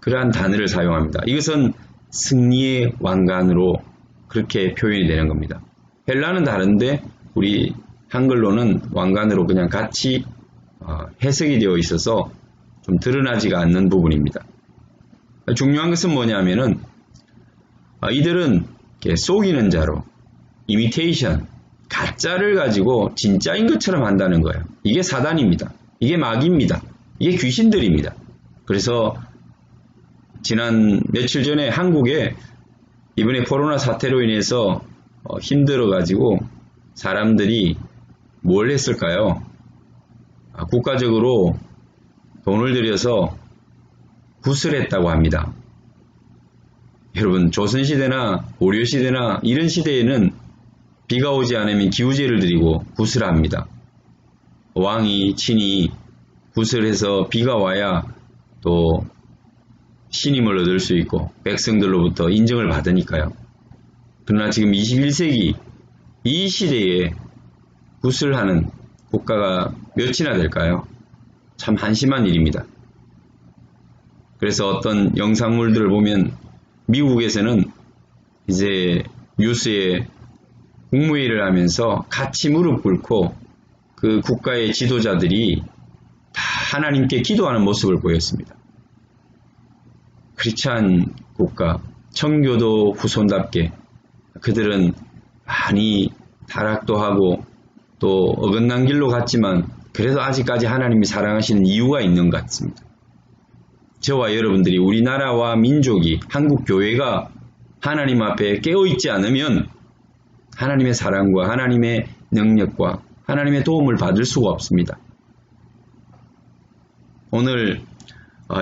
S1: 그러한 단어를 사용합니다. 이것은 승리의 왕관으로 그렇게 표현이 되는 겁니다. 헬라는 다른데 우리 한글로는 왕관으로 그냥 같이 해석이 되어 있어서 좀 드러나지가 않는 부분입니다. 중요한 것은 뭐냐면은 이들은 속이는 자로 이미테이션, 가짜를 가지고 진짜인 것처럼 한다는 거예요. 이게 사단입니다. 이게 마귀입니다. 이게 귀신들입니다. 그래서 지난 며칠 전에 한국에 이번에 코로나 사태로 인해서 힘들어가지고 사람들이 뭘 했을까요? 국가적으로 돈을 들여서 구슬했다고 합니다. 여러분 조선시대나 고려시대나 이런 시대에는 비가 오지 않으면 기우제를 드리고 구슬합니다. 왕이 친히 구슬해서 비가 와야 또 신임을 얻을 수 있고 백성들로부터 인정을 받으니까요. 그러나 지금 21세기 이 시대에 구슬하는 국가가 몇이나 될까요? 참 한심한 일입니다. 그래서 어떤 영상물들을 보면 미국에서는 이제 뉴스에 국무회의를 하면서 같이 무릎 꿇고 그 국가의 지도자들이 다 하나님께 기도하는 모습을 보였습니다. 크리스찬 국가, 청교도 후손답게 그들은 많이 타락도 하고 또 어긋난 길로 갔지만 그래도 아직까지 하나님이 사랑하시는 이유가 있는 것 같습니다. 저와 여러분들이 우리나라와 민족이 한국 교회가 하나님 앞에 깨어있지 않으면 하나님의 사랑과 하나님의 능력과 하나님의 도움을 받을 수가 없습니다. 오늘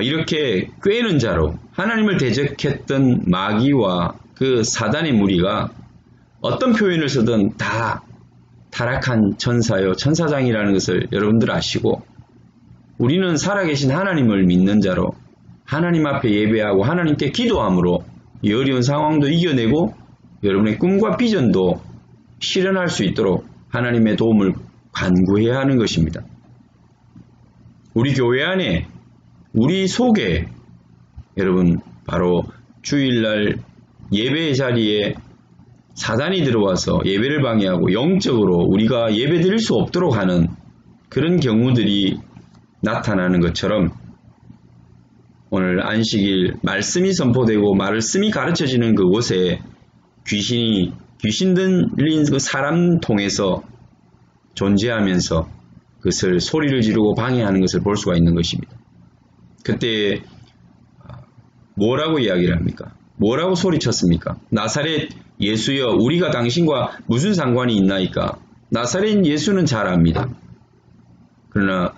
S1: 이렇게 꾀는 자로 하나님을 대적했던 마귀와 그 사단의 무리가 어떤 표현을 쓰든 다 타락한 천사요 천사장이라는 것을 여러분들 아시고, 우리는 살아계신 하나님을 믿는 자로 하나님 앞에 예배하고 하나님께 기도함으로 이 어려운 상황도 이겨내고 여러분의 꿈과 비전도 실현할 수 있도록 하나님의 도움을 간구해야 하는 것입니다. 우리 교회 안에, 우리 속에 여러분 바로 주일날 예배의 자리에 사단이 들어와서 예배를 방해하고 영적으로 우리가 예배 드릴 수 없도록 하는 그런 경우들이 나타나는 것처럼, 오늘 안식일 말씀이 선포되고 말씀이 가르쳐지는 그곳에 귀신 들린 그 사람 통해서 존재하면서 그것을 소리를 지르고 방해하는 것을 볼 수가 있는 것입니다. 그때 뭐라고 이야기를 합니까? 뭐라고 소리쳤습니까? 나사렛 예수여, 우리가 당신과 무슨 상관이 있나이까? 나사렛 예수는 잘 압니다. 그러나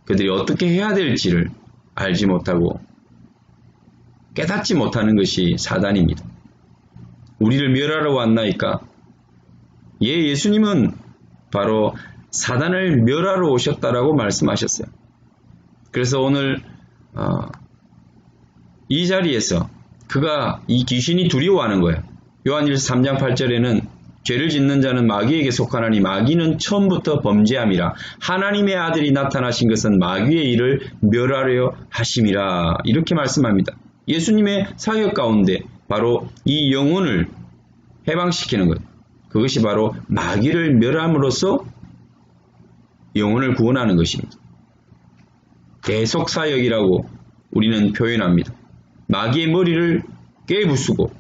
S1: 그들이 어떻게 해야 될지를 알지 못하고 깨닫지 못하는 것이 사단입니다. 우리를 멸하러 왔나이까? 예, 예수님은 바로 사단을 멸하러 오셨다라고 말씀하셨어요. 그래서 오늘 이 자리에서 그가 이 귀신이 두려워하는 거예요. 요한일서 3장 8절에는 죄를 짓는 자는 마귀에게 속하나니 마귀는 처음부터 범죄함이라. 하나님의 아들이 나타나신 것은 마귀의 일을 멸하려 하심이라. 이렇게 말씀합니다. 예수님의 사역 가운데 바로 이 영혼을 해방시키는 것, 그것이 바로 마귀를 멸함으로써 영혼을 구원하는 것입니다. 대속사역이라고 우리는 표현합니다. 마귀의 머리를 깨부수고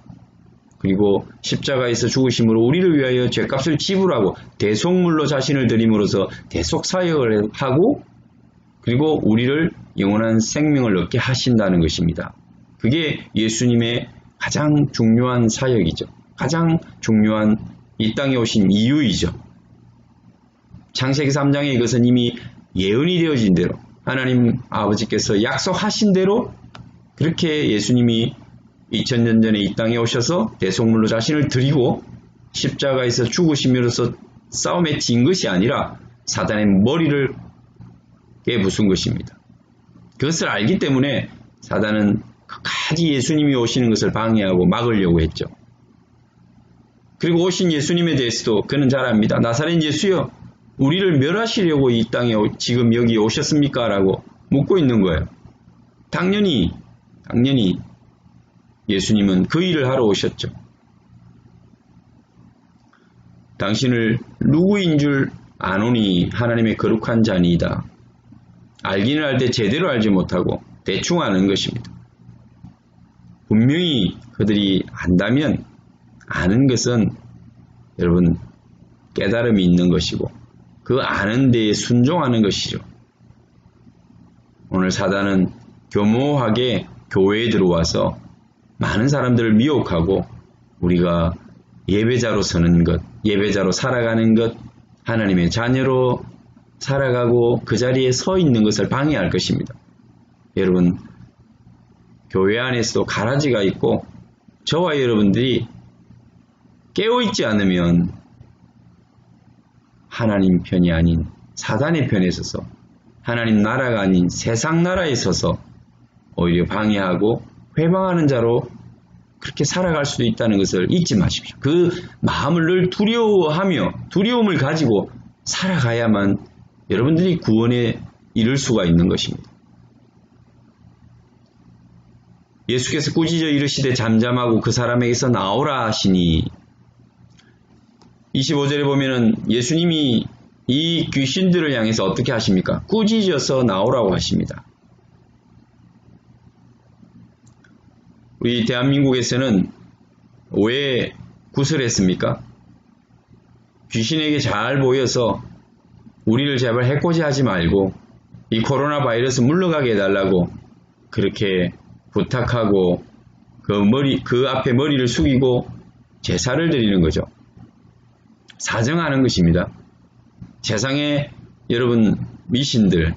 S1: 그리고 십자가에서 죽으심으로 우리를 위하여 죄값을 지불하고 대속물로 자신을 드림으로써 대속사역을 하고 그리고 우리를 영원한 생명을 얻게 하신다는 것입니다. 그게 예수님의 가장 중요한 사역이죠. 가장 중요한 이 땅에 오신 이유이죠. 창세기 3장에 이것은 이미 예언이 되어진 대로 하나님 아버지께서 약속하신 대로 그렇게 예수님이 2000년 전에 이 땅에 오셔서 대속물로 자신을 드리고 십자가에서 죽으심으로써 싸움에 진 것이 아니라 사단의 머리를 깨부순 것입니다. 그것을 알기 때문에 사단은 끝까지 예수님이 오시는 것을 방해하고 막으려고 했죠. 그리고 오신 예수님에 대해서도 그는 잘 압니다. 나사렛 예수여, 우리를 멸하시려고 이 땅에 지금 여기 오셨습니까? 라고 묻고 있는 거예요. 당연히 예수님은 그 일을 하러 오셨죠. 당신을 누구인 줄 아노니 하나님의 거룩한 자니이다. 알기는 알되 제대로 알지 못하고 대충 아는 것입니다. 분명히 그들이 안다면 아는 것은 여러분 깨달음이 있는 것이고 그 아는 데에 순종하는 것이죠. 오늘 사단은 교모하게 교회에 들어와서 많은 사람들을 미혹하고 우리가 예배자로 서는 것, 예배자로 살아가는 것, 하나님의 자녀로 살아가고 그 자리에 서 있는 것을 방해할 것입니다. 여러분, 교회 안에서도 가라지가 있고 저와 여러분들이 깨어있지 않으면 하나님 편이 아닌 사단의 편에 서서 하나님 나라가 아닌 세상 나라에 서서 오히려 방해하고 회방하는 자로 그렇게 살아갈 수도 있다는 것을 잊지 마십시오. 그 마음을 늘 두려워하며 두려움을 가지고 살아가야만 여러분들이 구원에 이를 수가 있는 것입니다. 예수께서 꾸짖어 이르시되 잠잠하고 그 사람에게서 나오라 하시니 25절에 보면은 예수님이 이 귀신들을 향해서 어떻게 하십니까? 꾸짖어서 나오라고 하십니다. 우리 대한민국에서는 왜 구슬했습니까? 귀신에게 잘 보여서 우리를 제발 해코지 하지 말고 이 코로나 바이러스 물러가게 해달라고 그렇게 부탁하고 그 앞에 머리를 숙이고 제사를 드리는 거죠. 사정하는 것입니다. 세상에 여러분 미신들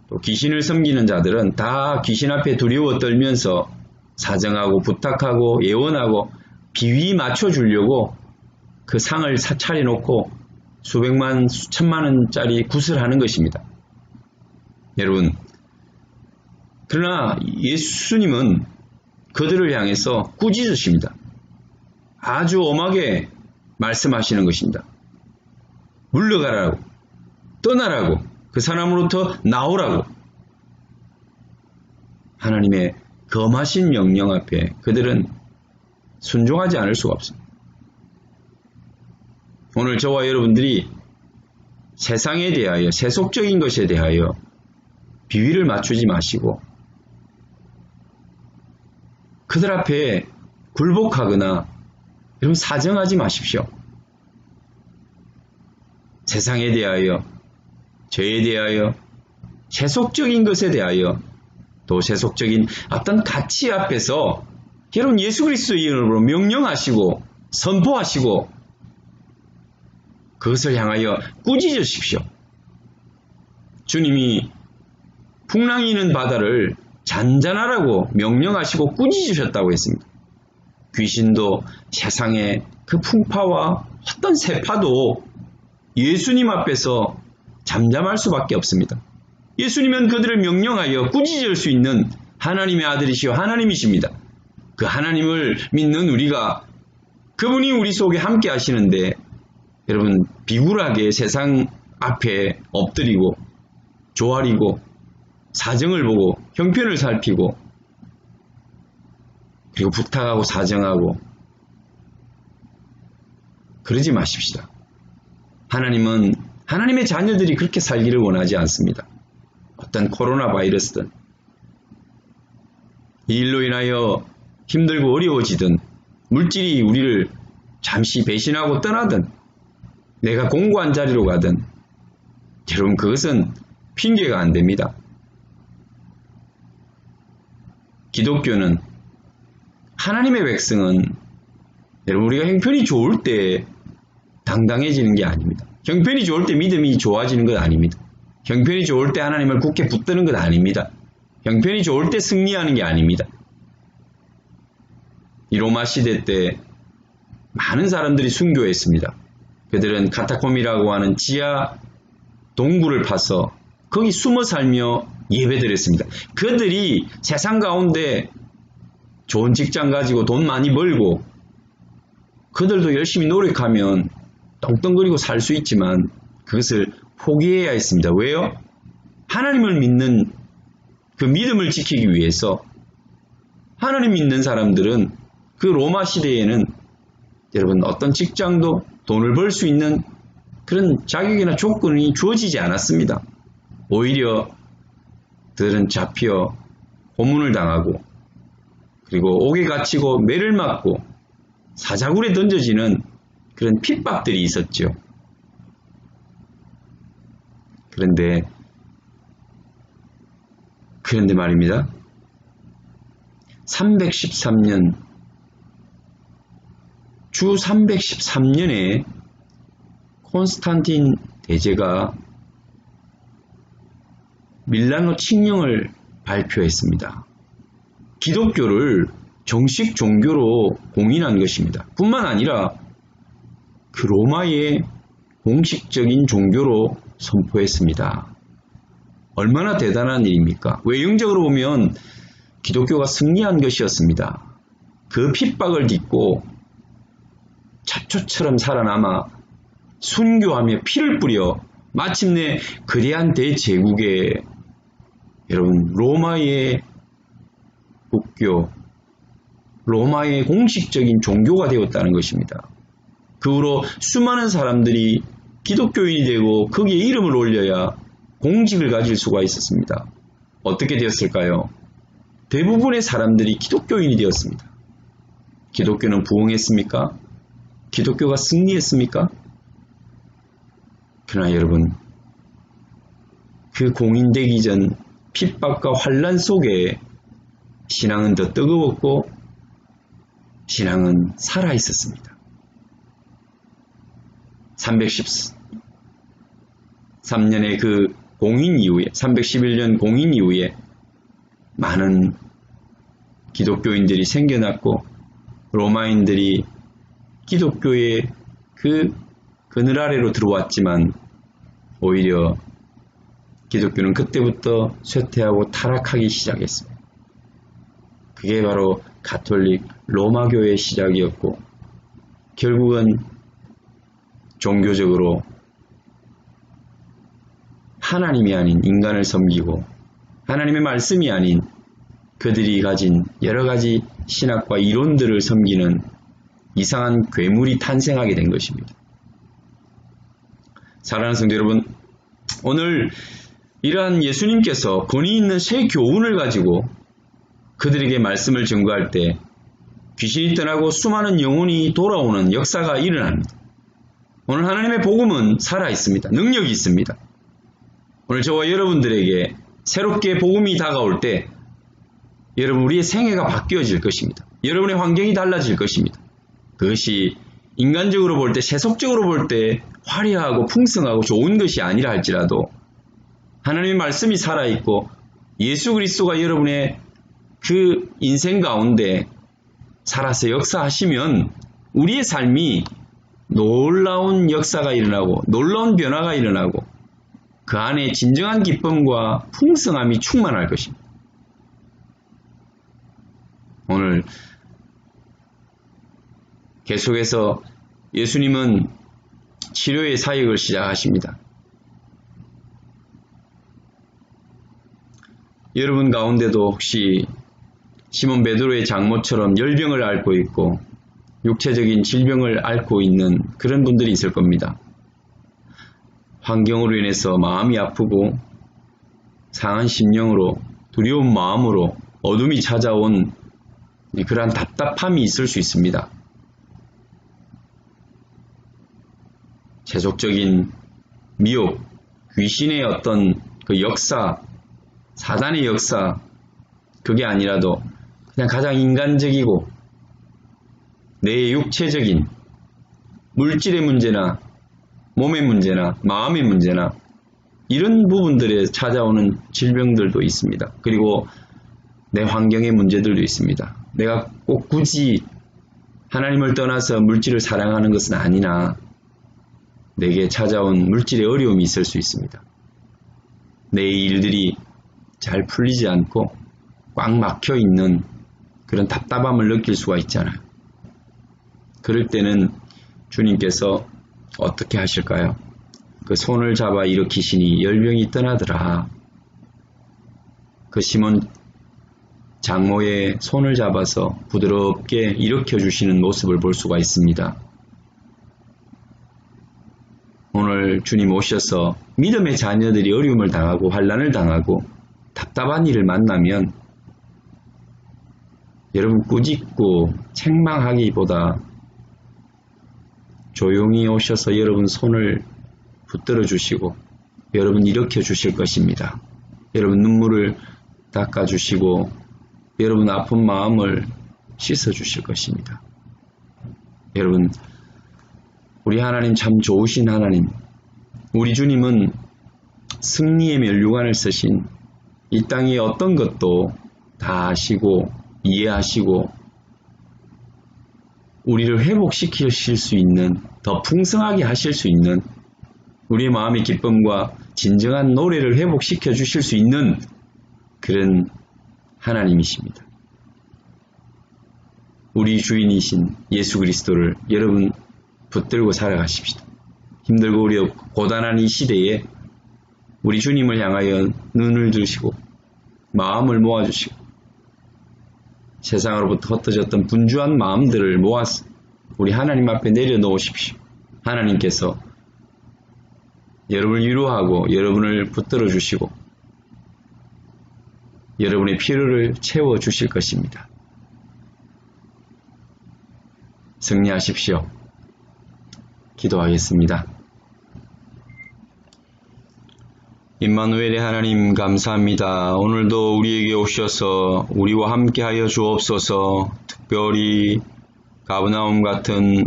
S1: 또 귀신을 섬기는 자들은 다 귀신 앞에 두려워 떨면서 사정하고 부탁하고 예언하고 비위 맞춰주려고 그 상을 차려놓고 수백만 수천만 원짜리 구슬하는 것입니다. 여러분, 그러나 예수님은 그들을 향해서 꾸짖으십니다. 아주 엄하게 말씀하시는 것입니다. 물러가라고, 떠나라고, 그 사람으로부터 나오라고. 하나님의 검하신 명령 앞에 그들은 순종하지 않을 수가 없습니다. 오늘 저와 여러분들이 세상에 대하여, 세속적인 것에 대하여 비위를 맞추지 마시고 그들 앞에 굴복하거나 여러분 사정하지 마십시오. 세상에 대하여, 죄에 대하여, 세속적인 것에 대하여, 또 세속적인 어떤 가치 앞에서 여러분 예수 그리스도의 이름으로 명령하시고 선포하시고 그것을 향하여 꾸짖으십시오. 주님이 풍랑이 있는 바다를 잔잔하라고 명령하시고 꾸짖으셨다고 했습니다. 귀신도 세상의 그 풍파와 어떤 세파도 예수님 앞에서 잠잠할 수밖에 없습니다. 예수님은 그들을 명령하여 꾸짖을 수 있는 하나님의 아들이시오 하나님이십니다. 그 하나님을 믿는 우리가 그분이 우리 속에 함께 하시는데 여러분 비굴하게 세상 앞에 엎드리고 조아리고 사정을 보고 형편을 살피고 그리고 부탁하고 사정하고 그러지 마십시다. 하나님은 하나님의 자녀들이 그렇게 살기를 원하지 않습니다. 어떤 코로나 바이러스든 이 일로 인하여 힘들고 어려워지든 물질이 우리를 잠시 배신하고 떠나든 내가 공고한 자리로 가든 여러분 그것은 핑계가 안 됩니다. 기독교는 하나님의 백성은 여러분 우리가 형편이 좋을 때 당당해지는 게 아닙니다. 형편이 좋을 때 믿음이 좋아지는 것 아닙니다. 형편이 좋을 때 하나님을 굳게 붙드는 것 아닙니다. 형편이 좋을 때 승리하는 게 아닙니다. 이 로마 시대 때 많은 사람들이 순교했습니다. 그들은 카타콤이라고 하는 지하 동굴을 파서 거기 숨어 살며 예배드렸습니다. 그들이 세상 가운데 좋은 직장 가지고 돈 많이 벌고 그들도 열심히 노력하면 떵떵거리고 살 수 있지만 그것을 포기해야 했습니다. 왜요? 하나님을 믿는 그 믿음을 지키기 위해서 하나님 믿는 사람들은 그 로마 시대에는 여러분 어떤 직장도 돈을 벌 수 있는 그런 자격이나 조건이 주어지지 않았습니다. 오히려 그들은 잡혀 고문을 당하고 그리고 옥에 갇히고 매를 맞고 사자굴에 던져지는 그런 핍박들이 있었죠. 그런데 말입니다. 313년 주 313년에 콘스탄틴 대제가 밀라노 칙령을 발표했습니다. 기독교를 정식 종교로 공인한 것입니다. 뿐만 아니라 그 로마의 공식적인 종교로 선포했습니다. 얼마나 대단한 일입니까? 외형적으로 보면 기독교가 승리한 것이었습니다. 그 핍박을 딛고 잡초처럼 살아남아 순교하며 피를 뿌려 마침내 거대한 대제국의 여러분 로마의 국교, 로마의 공식적인 종교가 되었다는 것입니다. 그 후로 수많은 사람들이 기독교인이 되고 거기에 이름을 올려야 공직을 가질 수가 있었습니다. 어떻게 되었을까요? 대부분의 사람들이 기독교인이 되었습니다. 기독교는 부흥했습니까? 기독교가 승리했습니까? 그러나 여러분, 그 공인되기 전 핍박과 환난 속에 신앙은 더 뜨거웠고 신앙은 살아있었습니다. 313년의 그 공인 이후에 311년 공인 이후에 많은 기독교인들이 생겨났고 로마인들이 기독교의 그 그늘 아래로 들어왔지만 오히려 기독교는 그때부터 쇠퇴하고 타락하기 시작했습니다. 그게 바로 가톨릭 로마교의 시작이었고 결국은 종교적으로 하나님이 아닌 인간을 섬기고 하나님의 말씀이 아닌 그들이 가진 여러 가지 신학과 이론들을 섬기는 이상한 괴물이 탄생하게 된 것입니다. 사랑하는 성도 여러분, 오늘 이러한 예수님께서 권위 있는 새 교훈을 가지고 그들에게 말씀을 증거할 때 귀신이 떠나고 수많은 영혼이 돌아오는 역사가 일어납니다. 오늘 하나님의 복음은 살아있습니다. 능력이 있습니다. 오늘 저와 여러분들에게 새롭게 복음이 다가올 때 여러분 우리의 생애가 바뀌어질 것입니다. 여러분의 환경이 달라질 것입니다. 그것이 인간적으로 볼 때 세속적으로 볼 때 화려하고 풍성하고 좋은 것이 아니라 할지라도 하나님의 말씀이 살아있고 예수 그리스도가 여러분의 그 인생 가운데 살아서 역사하시면 우리의 삶이 놀라운 역사가 일어나고 놀라운 변화가 일어나고 그 안에 진정한 기쁨과 풍성함이 충만할 것입니다. 오늘 계속해서 예수님은 치료의 사역을 시작하십니다. 여러분 가운데도 혹시 시몬 베드로의 장모처럼 열병을 앓고 있고 육체적인 질병을 앓고 있는 그런 분들이 있을 겁니다. 환경으로 인해서 마음이 아프고 상한 심령으로 두려운 마음으로 어둠이 찾아온 그러한 답답함이 있을 수 있습니다. 세속적인 미혹, 귀신의 어떤 그 역사, 사단의 역사, 그게 아니라도 그냥 가장 인간적이고 내 육체적인 물질의 문제나 몸의 문제나 마음의 문제나 이런 부분들에 찾아오는 질병들도 있습니다. 그리고 내 환경의 문제들도 있습니다. 내가 꼭 굳이 하나님을 떠나서 물질을 사랑하는 것은 아니나 내게 찾아온 물질의 어려움이 있을 수 있습니다. 내 일들이 잘 풀리지 않고 꽉 막혀 있는 그런 답답함을 느낄 수가 있잖아요. 그럴 때는 주님께서 어떻게 하실까요? 그 손을 잡아 일으키시니 열병이 떠나더라. 그 시몬 장모의 손을 잡아서 부드럽게 일으켜주시는 모습을 볼 수가 있습니다. 오늘 주님 오셔서 믿음의 자녀들이 어려움을 당하고 환난을 당하고 답답한 일을 만나면 여러분 꾸짖고 책망하기보다 조용히 오셔서 여러분 손을 붙들어 주시고 여러분 일으켜 주실 것입니다. 여러분 눈물을 닦아 주시고 여러분 아픈 마음을 씻어 주실 것입니다. 여러분 우리 하나님 참 좋으신 하나님, 우리 주님은 승리의 면류관을 쓰신 이 땅의 어떤 것도 다 아시고 이해하시고 우리를 회복시키실 수 있는, 더 풍성하게 하실 수 있는, 우리의 마음의 기쁨과 진정한 노래를 회복시켜 주실 수 있는 그런 하나님이십니다. 우리 주인이신 예수 그리스도를 여러분 붙들고 살아가십시다. 힘들고 어렵고 고단한 이 시대에 우리 주님을 향하여 눈을 드시고 마음을 모아주시고 세상으로부터 흩어졌던 분주한 마음들을 모아서 우리 하나님 앞에 내려놓으십시오. 하나님께서 여러분을 위로하고 여러분을 붙들어 주시고 여러분의 필요를 채워주실 것입니다. 승리하십시오. 기도하겠습니다. 임마누엘의 하나님 감사합니다. 오늘도 우리에게 오셔서 우리와 함께하여 주옵소서. 특별히 가버나움 같은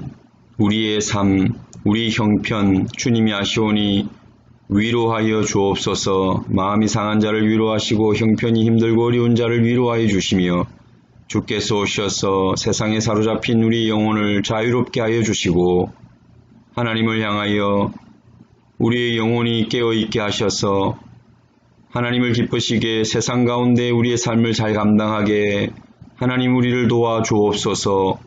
S1: 우리의 삶, 우리 형편 주님이 아시오니 위로하여 주옵소서. 마음이 상한 자를 위로하시고 형편이 힘들고 어려운 자를 위로하여 주시며 주께서 오셔서 세상에 사로잡힌 우리 영혼을 자유롭게 하여 주시고 하나님을 향하여 우리의 영혼이 깨어있게 하셔서 하나님을 기쁘시게 세상 가운데 우리의 삶을 잘 감당하게 하나님 우리를 도와 주옵소서.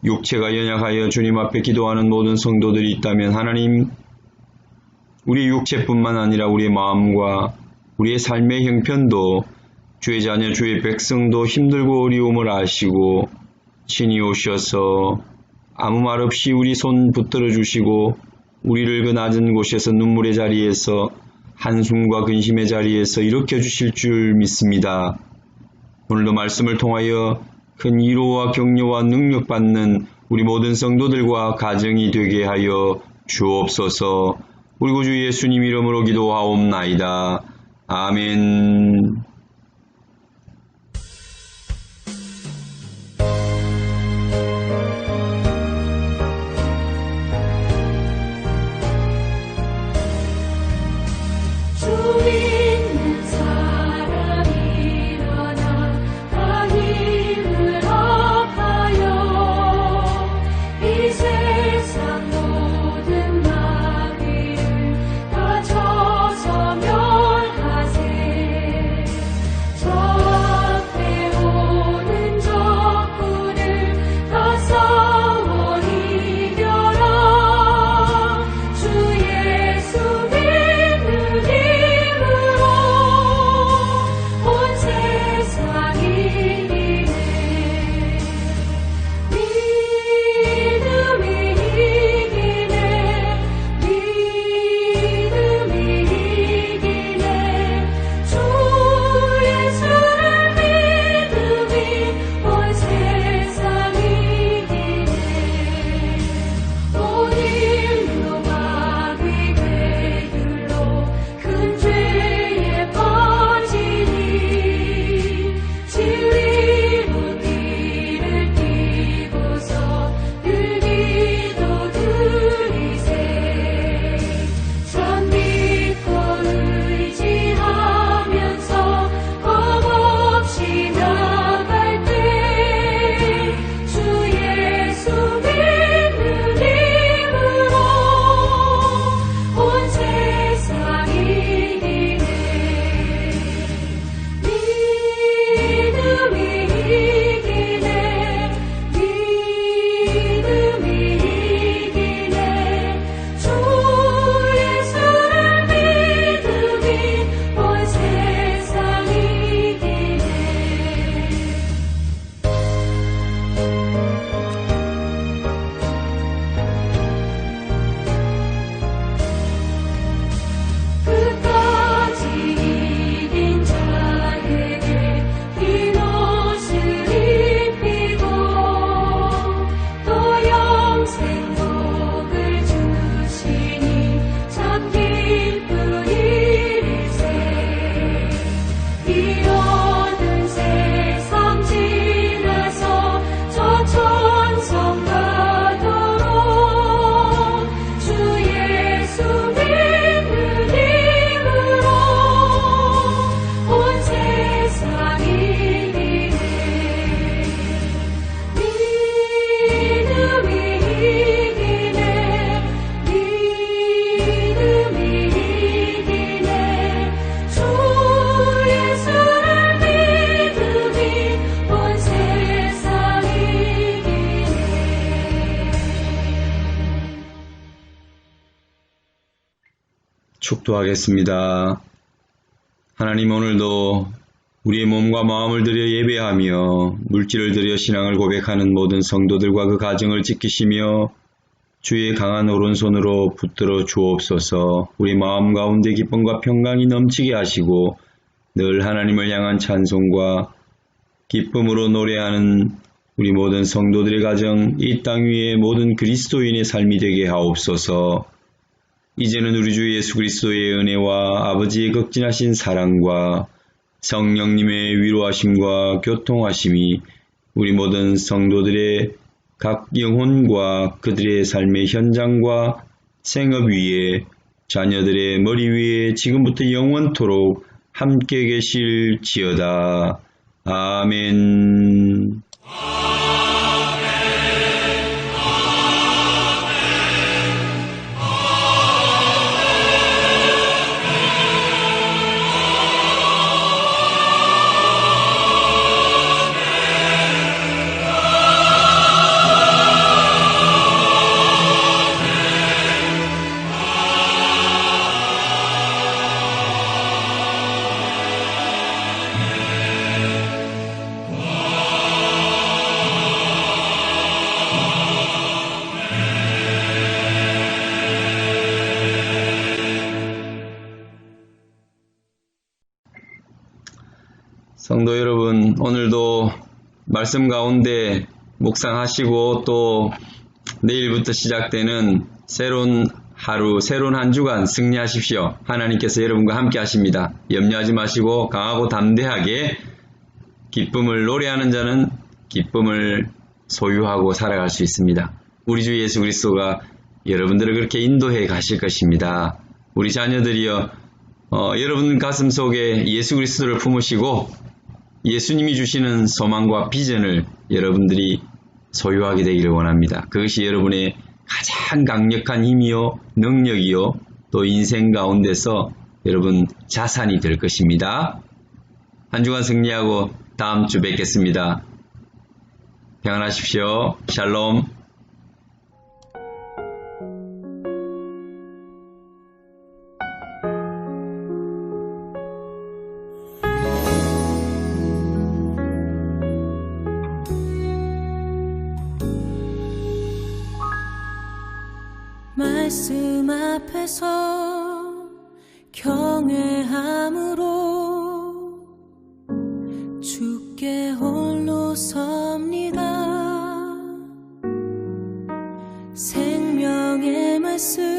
S1: 육체가 연약하여 주님 앞에 기도하는 모든 성도들이 있다면 하나님 우리 육체뿐만 아니라 우리의 마음과 우리의 삶의 형편도 주의 자녀 주의 백성도 힘들고 어려움을 아시고 친히 오셔서 아무 말 없이 우리 손 붙들어 주시고 우리를 그 낮은 곳에서 눈물의 자리에서 한숨과 근심의 자리에서 일으켜 주실 줄 믿습니다. 오늘도 말씀을 통하여 큰 위로와 격려와 능력받는 우리 모든 성도들과 가정이 되게 하여 주옵소서. 우리 구주 예수님 이름으로 기도하옵나이다. 아멘. 축도하겠습니다. 하나님 오늘도 우리의 몸과 마음을 들여 예배하며 물질을 들여 신앙을 고백하는 모든 성도들과 그 가정을 지키시며 주의 강한 오른손으로 붙들어 주옵소서. 우리 마음 가운데 기쁨과 평강이 넘치게 하시고 늘 하나님을 향한 찬송과 기쁨으로 노래하는 우리 모든 성도들의 가정, 이 땅 위의 모든 그리스도인의 삶이 되게 하옵소서. 이제는 우리 주 예수 그리스도의 은혜와 아버지의 극진하신 사랑과 성령님의 위로하심과 교통하심이 우리 모든 성도들의 각 영혼과 그들의 삶의 현장과 생업 위에 자녀들의 머리 위에 지금부터 영원토록 함께 계실지어다. 아멘. 성도 여러분, 오늘도 말씀 가운데 묵상하시고 또 내일부터 시작되는 새로운 하루, 새로운 한 주간 승리하십시오. 하나님께서 여러분과 함께 하십니다. 염려하지 마시고 강하고 담대하게 기쁨을 노래하는 자는 기쁨을 소유하고 살아갈 수 있습니다. 우리 주 예수 그리스도가 여러분들을 그렇게 인도해 가실 것입니다. 우리 자녀들이여, 여러분 가슴 속에 예수 그리스도를 품으시고 예수님이 주시는 소망과 비전을 여러분들이 소유하게 되기를 원합니다. 그것이 여러분의 가장 강력한 힘이요, 능력이요, 또 인생 가운데서 여러분 자산이 될 것입니다. 한 주간 승리하고 다음 주 뵙겠습니다. 평안하십시오. 샬롬.
S4: 말씀 앞에서 경외함으로 주께 홀로 섭니다. 생명의 말씀